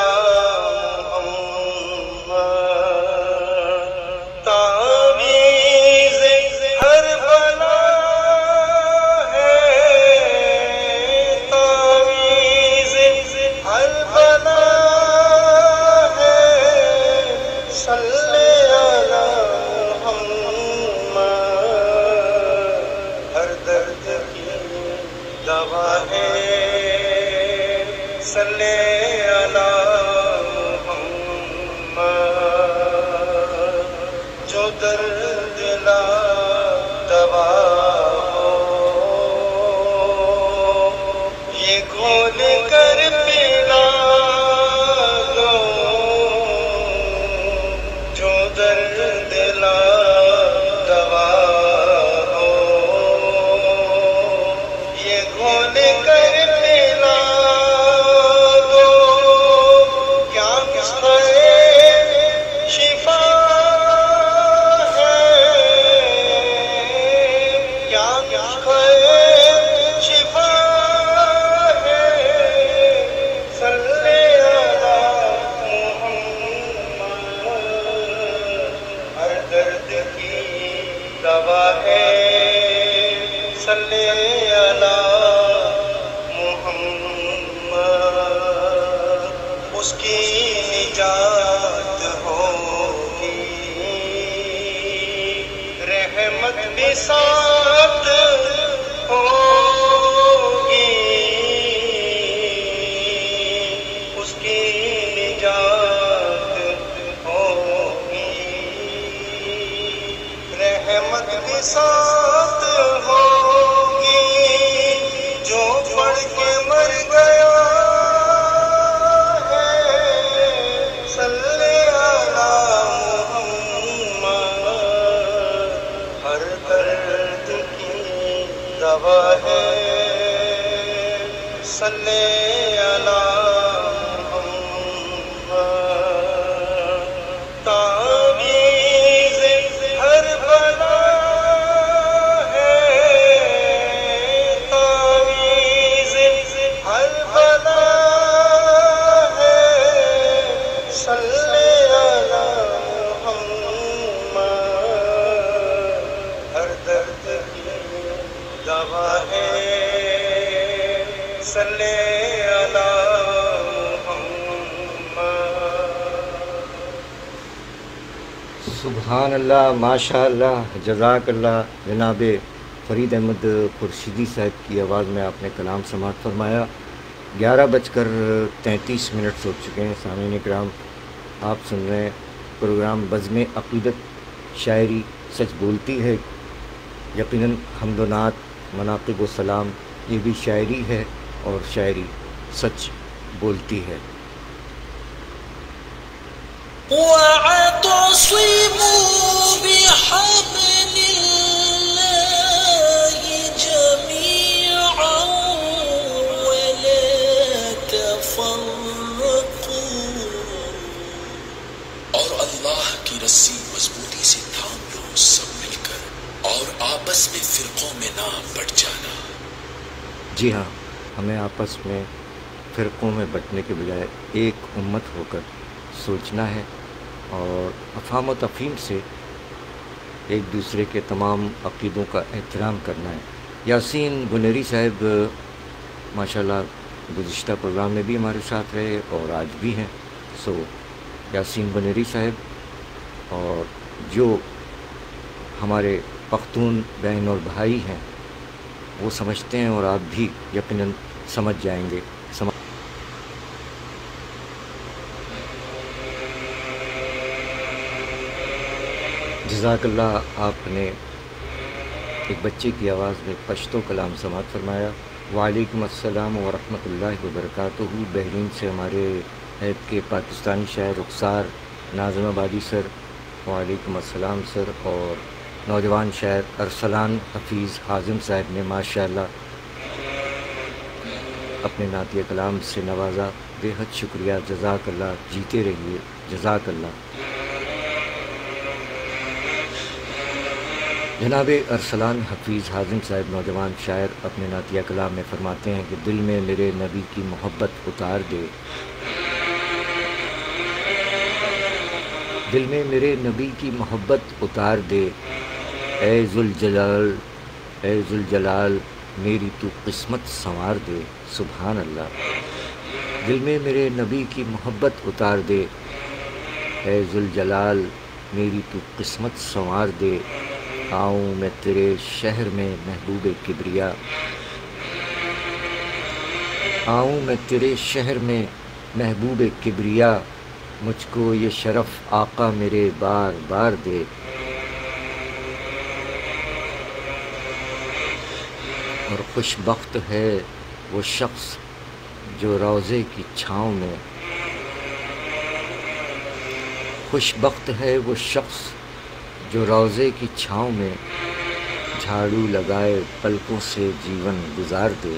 تعویذ ہر بلا ہے، صلی علی محمد۔ سبحان اللہ، ماشاء اللہ، جزاک اللہ۔ جناب فرید احمد خورشیدی صاحب کی آواز میں آپ نے کلام سماعت فرمایا۔ 11:33 ہو چکے ہیں۔ سامعین کرام، آپ سن رہے ہیں پروگرام بزم عقیدت، شاعری سچ بولتی ہے۔ یقیناً حمد و نعت، مناقب و سلام، یہ بھی شاعری ہے اور شاعری سچ بولتی ہے۔ واعتصموا بحبل الله جميعا ولا تفرقوا، اور اللہ کی رسی مضبوطی سے تھام لو سب مل کر، اور آپس میں فرقوں میں نہ بٹ جانا۔ جی ہاں، ہمیں آپس میں فرقوں میں بٹنے کے بجائے ایک امت ہو کر سوچنا ہے اور افہام و تفہیم سے ایک دوسرے کے تمام عقیدوں کا احترام کرنا ہے۔ یاسین بنیری صاحب ماشاءاللہ گزشتہ پروگرام میں بھی ہمارے ساتھ رہے اور آج بھی ہیں۔ سو یاسین بنیری صاحب، اور جو ہمارے پختون بہن اور بھائی ہیں وہ سمجھتے ہیں، اور آپ بھی یقیناً سمجھ جائیں گے۔ جزاک اللہ۔ آپ نے ایک بچے کی آواز میں پشتو کلام سماعت فرمایا۔ وعلیکم السلام ورحمۃ اللہ وبرکاتہ۔ بحرین سے ہمارے عیب کے پاکستانی شاعر رخسار ناظم آبادی سر، وعلیکم السلام سر۔ اور نوجوان شاعر ارسلان حفیظ حازم صاحب نے ماشاءاللہ اپنے نعتیہ کلام سے نوازا، بے حد شکریہ، جزاک اللہ، جیتے رہیے، جزاک اللہ۔ جناب ارسلان حفیظ حازم صاحب نوجوان شاعر اپنے نعتیہ کلام میں فرماتے ہیں کہ دل میں میرے نبی کی محبت اتار دے، دل میں میرے نبی کی محبت اتار دے، اے ذوالجلال، اے ذوالجلال میری تو قسمت سنوار دے۔ سبحان اللہ۔ دل میں میرے نبی کی محبت اتار دے، اے ذوالجلال میری تو قسمت سنوار دے، آؤں میں تیرے شہر میں محبوب کبریا، آؤں میں تیرے شہر میں محبوب کبریا، مجھ کو یہ شرف آقا میرے بار بار دے۔ اور خوش بخت ہے وہ شخص جو روضے کی چھاؤں میں، خوش بخت ہے وہ شخص جو روضے کی چھاؤں میں جھاڑو لگائے پلکوں سے جیون گزار دے۔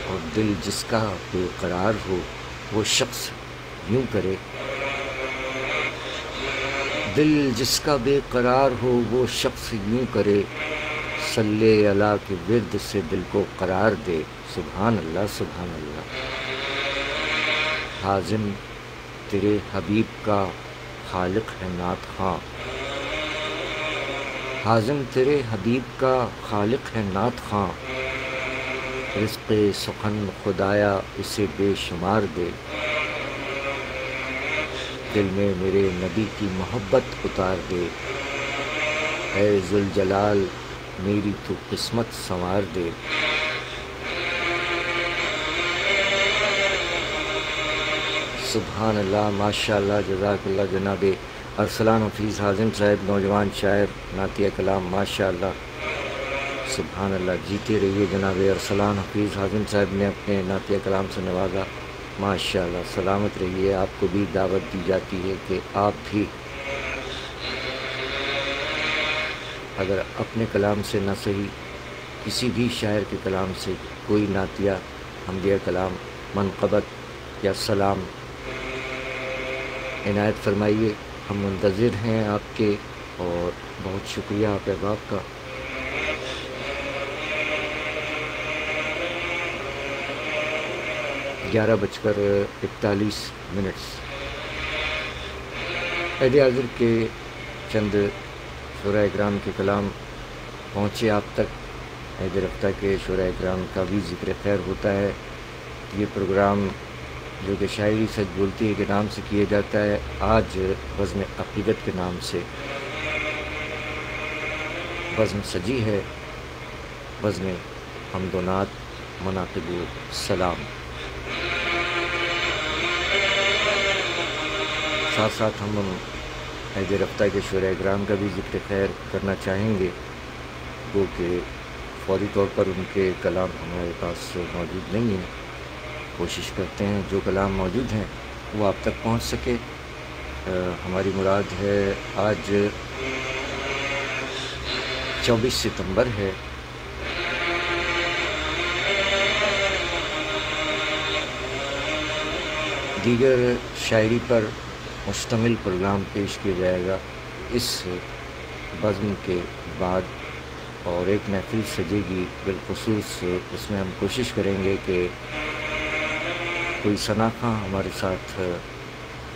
اور دل جس کا بے قرار ہو وہ شخص یوں کرے، دل جس کا بے قرار ہو وہ شخص یوں کرے، صلی اللہ کے ورد سے دل کو قرار دے۔ سبحان اللہ، سبحان اللہ۔ حازم تیرے حبیب کا خالق ہے نعت خواں، حازم تیرے حبیب کا خالق ہے نعت خواں، رزق سخن خدایا اسے بے شمار دے، دل میں میرے نبی کی محبت اتار دے، اے ذوالجلال میری تو قسمت سنوار دے۔ سبحان اللہ، ماشاء اللہ، جزاک اللہ۔ جناب ارسلان حفیظ حازم صاحب نوجوان شاعر نعتیہ کلام، ماشاء اللہ، سبحان اللہ، جیتے رہیے۔ جناب ارسلان حفیظ حازم صاحب نے اپنے نعتیہ کلام سے نوازا، ماشاء اللہ، سلامت رہیے۔ آپ کو بھی دعوت دی جاتی ہے کہ آپ بھی اگر اپنے کلام سے نہ صحیح کسی بھی شاعر کے کلام سے کوئی نعتیہ، حمدیہ کلام، منقبت یا سلام عنایت فرمائیے، ہم منتظر ہیں آپ کے، اور بہت شکریہ آپ احباب کا۔ گیارہ بج کر 41 عہد حاضر کے چند شعراء اکرام کے کلام پہنچے آپ تک۔ عید رفتہ کے شعراء کرام کا بھی ذکر خیر ہوتا ہے۔ یہ پروگرام جو کہ شاعری سچ بولتی ہے کے نام سے کیا جاتا ہے، آج بزم عقیدت کے نام سے بزم سجی ہے، بزم حمد و نعت مناقب و سلام۔ ساتھ ساتھ ہم عید رفتہ کے شعراء کرام کا بھی ذکر خیر کرنا چاہیں گے، وہ کہ فوری طور پر ان کے کلام ہمارے پاس موجود نہیں ہیں۔ کوشش کرتے ہیں جو کلام موجود ہیں وہ آپ تک پہنچ سکے۔ ہماری مراد ہے، آج 24 ستمبر ہے، دیگر شاعری پر مشتمل پروگرام پیش کیا جائے گا اس بزم کے بعد، اور ایک محفل سجے گی بالخصوص۔ اس میں ہم کوشش کریں گے کہ کوئی ثناخواں ہمارے ساتھ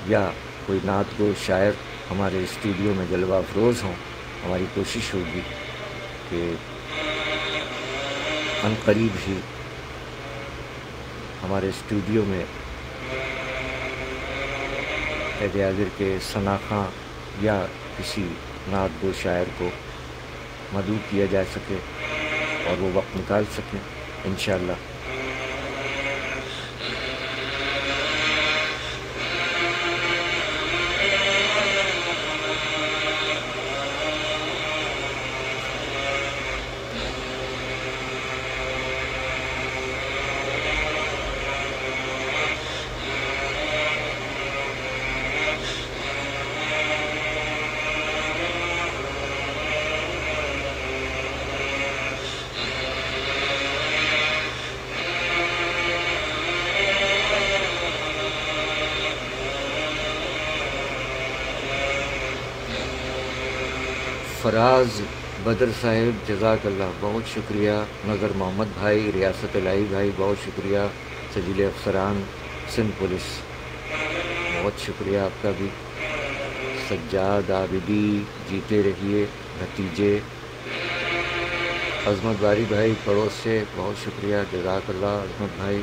یا کوئی نعت گو شاعر ہمارے اسٹوڈیو میں جلوہ افروز ہوں۔ ہماری کوشش ہوگی کہ عن قریب ہی ہمارے اسٹوڈیو میں عید حاضر کے ثناخواں یا کسی نعت گو شاعر کو مدعو کیا جا سکے اور وہ وقت نکال سکیں انشاءاللہ۔ فراز بدر صاحب جزاک اللہ، بہت شکریہ۔ نظر محمد بھائی، ریاست الہی بھائی، بہت شکریہ۔ سجیل افسران سندھ پولیس، بہت شکریہ آپ کا بھی۔ سجاد عابدی، جیتے رہیے بھتیجے۔ عظمت باری بھائی پڑوس سے، بہت شکریہ، جزاک اللہ عظمت بھائی۔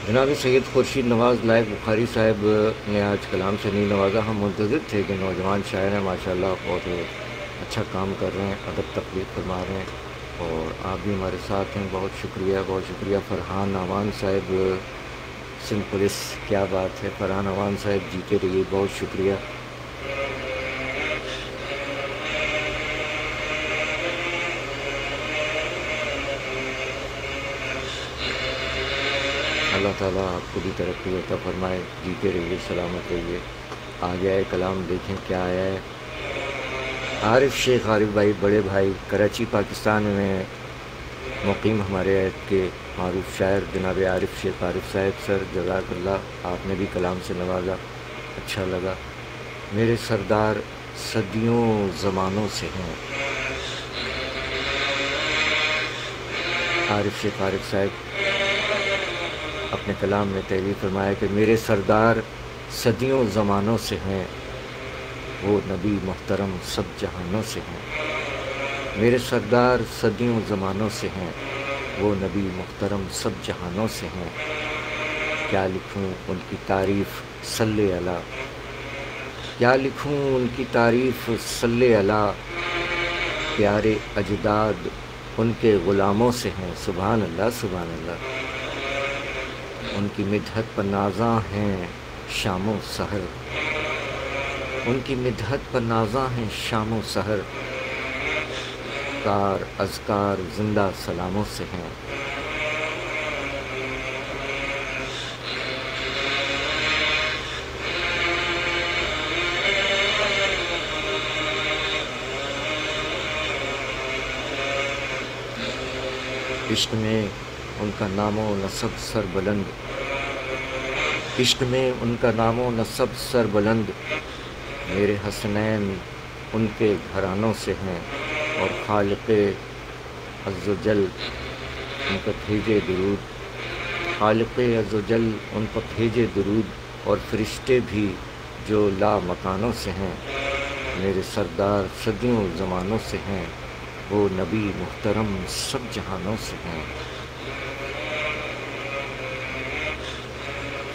جناب سید خورشید نواز لائق بخاری صاحب نے آج کلام سے نہیں نوازا۔ ہم منتظر تھے کہ نوجوان شاعر ہیں ماشاءاللہ، بہت اچھا کام کر رہے ہیں، ادب تخلیق فرما رہے ہیں، اور آپ بھی ہمارے ساتھ ہیں، بہت شکریہ بہت شکریہ۔ فرحان اعوان صاحب سندھ پولیس، کیا بات ہے، فرحان اعوان صاحب جیتے رہیے، بہت شکریہ۔ اللہ تعالیٰ آپ کو بھی ترقی عطا فرمائے، جیتے رہیے، سلامت رہیے۔ آ گیا ہے کلام، دیکھیں کیا آیا ہے۔ عارف شیخ عارف بھائی، بڑے بھائی، کراچی پاکستان میں مقیم ہمارے عہد کے معروف شاعر جناب عارف شیخ عارف صاحب، سر جزاک اللہ، آپ نے بھی کلام سے نوازا، اچھا لگا۔ میرے سردار صدیوں زمانوں سے ہیں، عارف شیخ عارف صاحب اپنے کلام میں تحریر فرمایا کہ میرے سردار صدیوں زمانوں سے ہیں، وہ نبی محترم سب جہانوں سے ہیں۔ میرے سردار صدیوں زمانوں سے ہیں، وہ نبی محترم سب جہانوں سے ہیں۔ کیا لکھوں ان کی تعریف صلی اللہ، کیا لکھوں ان کی تعریف صلی اللہ، پیارے اجداد ان کے غلاموں سے ہیں، سبحان اللہ سبحان اللہ۔ ان کی مدحت پر نازاں ہیں شام و سحر، ان کی مدحت پر نازاں ہیں شام و سحر، کار اذکار زندہ سلاموں سے ہیں۔ عشق میں ان کا نام و نسب سر بلند، عشق میں ان کا نام و نسب سر بلند، میرے حسنین ان کے گھرانوں سے ہیں، اور خالق عز و جل ان پر بھیجے درود، خالق عز و جل ان پر بھیجے درود، اور فرشتے بھی جو لا مکانوں سے ہیں، میرے سردار صدیوں زمانوں سے ہیں، وہ نبی محترم سب جہانوں سے ہیں۔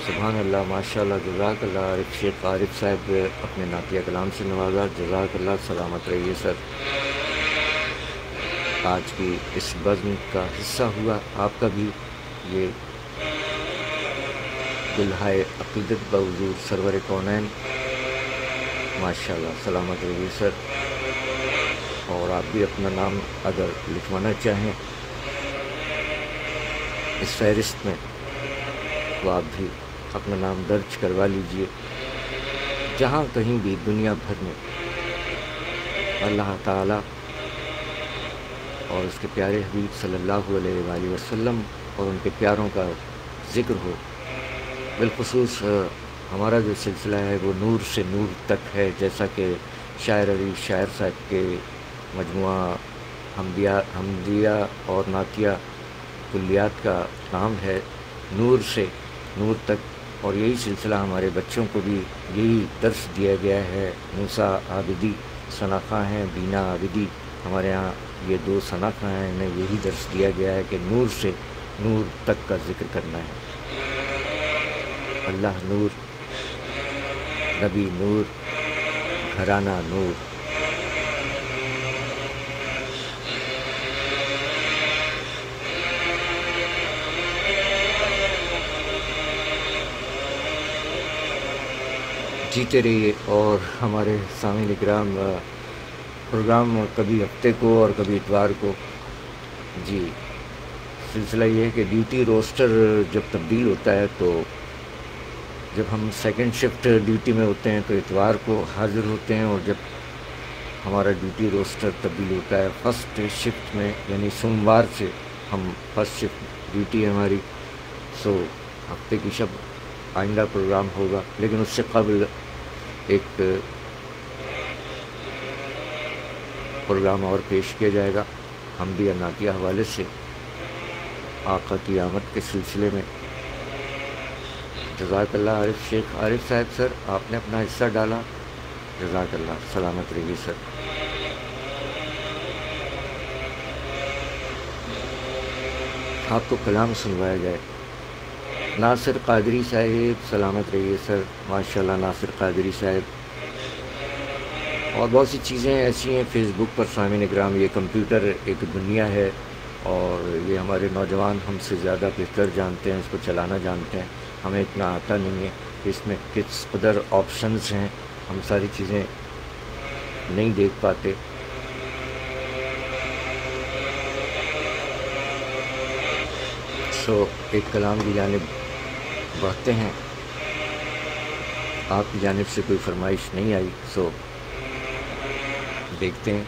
سبحان اللہ، ماشاء اللہ، جزاک اللہ۔ عارف شیخ عارف صاحب اپنے نعتیہ کلام سے نوازا، جزاک اللہ، سلامت رہیے سر۔ آج کی اس بزم کا حصہ ہوا آپ کا بھی یہ دلہائے عقیدت بحضور سرور کونین، ماشاء اللہ، سلامت رہیے سر۔ اور آپ بھی اپنا نام اگر لکھوانا چاہیں اس فہرست میں تو آپ بھی اپنا نام درج کروا لیجئے۔ جہاں کہیں بھی دنیا بھر میں اللہ تعالیٰ اور اس کے پیارے حبیب صلی اللہ علیہ وآلہ وسلم اور ان کے پیاروں کا ذکر ہو، بالخصوص ہمارا جو سلسلہ ہے وہ نور سے نور تک ہے، جیسا کہ شاعر علی شاعر صاحب کے مجموعہ حمدیہ اور نعتیہ کلیات کا نام ہے، نور سے نور تک۔ اور یہی سلسلہ ہمارے بچوں کو بھی یہی درس دیا گیا ہے۔ موسیٰ عابدی ثنا خواں ہیں، بینا عابدی، ہمارے ہاں یہ دو ثنا خواں ہیں، انہیں یہی درس دیا گیا ہے کہ نور سے نور تک کا ذکر کرنا ہے۔ اللہ نور، نبی نور، گھرانہ نور۔ جیتے رہیے۔ اور ہمارے سامعین اکرام، پروگرام کبھی ہفتے کو اور کبھی اتوار کو، جی سلسلہ یہ ہے کہ ڈیوٹی روسٹر جب تبدیل ہوتا ہے تو جب ہم سیکنڈ شفٹ ڈیوٹی میں ہوتے ہیں تو اتوار کو حاضر ہوتے ہیں، اور جب ہمارا ڈیوٹی روسٹر تبدیل ہوتا ہے فرسٹ شفٹ میں، یعنی سوموار سے ہم فرسٹ شفٹ ڈیوٹی ہے ہماری، سو ہفتے کی شب آئندہ پروگرام ہوگا، لیکن اس سے قبل ایک پروگرام اور پیش کیا جائے گا حمدیہ نعتیہ حوالے سے آقا کی آمد کے سلسلے میں۔ جزاک اللہ عارف شیخ عارف صاحب سر، آپ نے اپنا حصہ ڈالا، جزاک اللہ، سلامت رہیے سر۔ آپ کو کلام سنوایا جائے۔ ناصر قادری صاحب، سلامت رہیے سر، ماشاءاللہ ناصر قادری صاحب۔ اور بہت سی چیزیں ایسی ہیں فیس بک پر، سامعین اکرام، یہ کمپیوٹر ایک دنیا ہے اور یہ ہمارے نوجوان ہم سے زیادہ بہتر جانتے ہیں، اس کو چلانا جانتے ہیں، ہمیں اتنا آتا نہیں ہے کہ اس میں کس قدر آپشنز ہیں، ہم ساری چیزیں نہیں دیکھ پاتے۔ سو ایک کلام کی جانب بڑھتے ہیں۔ آپ کی جانب سے کوئی فرمائش نہیں آئی، سو دیکھتے ہیں۔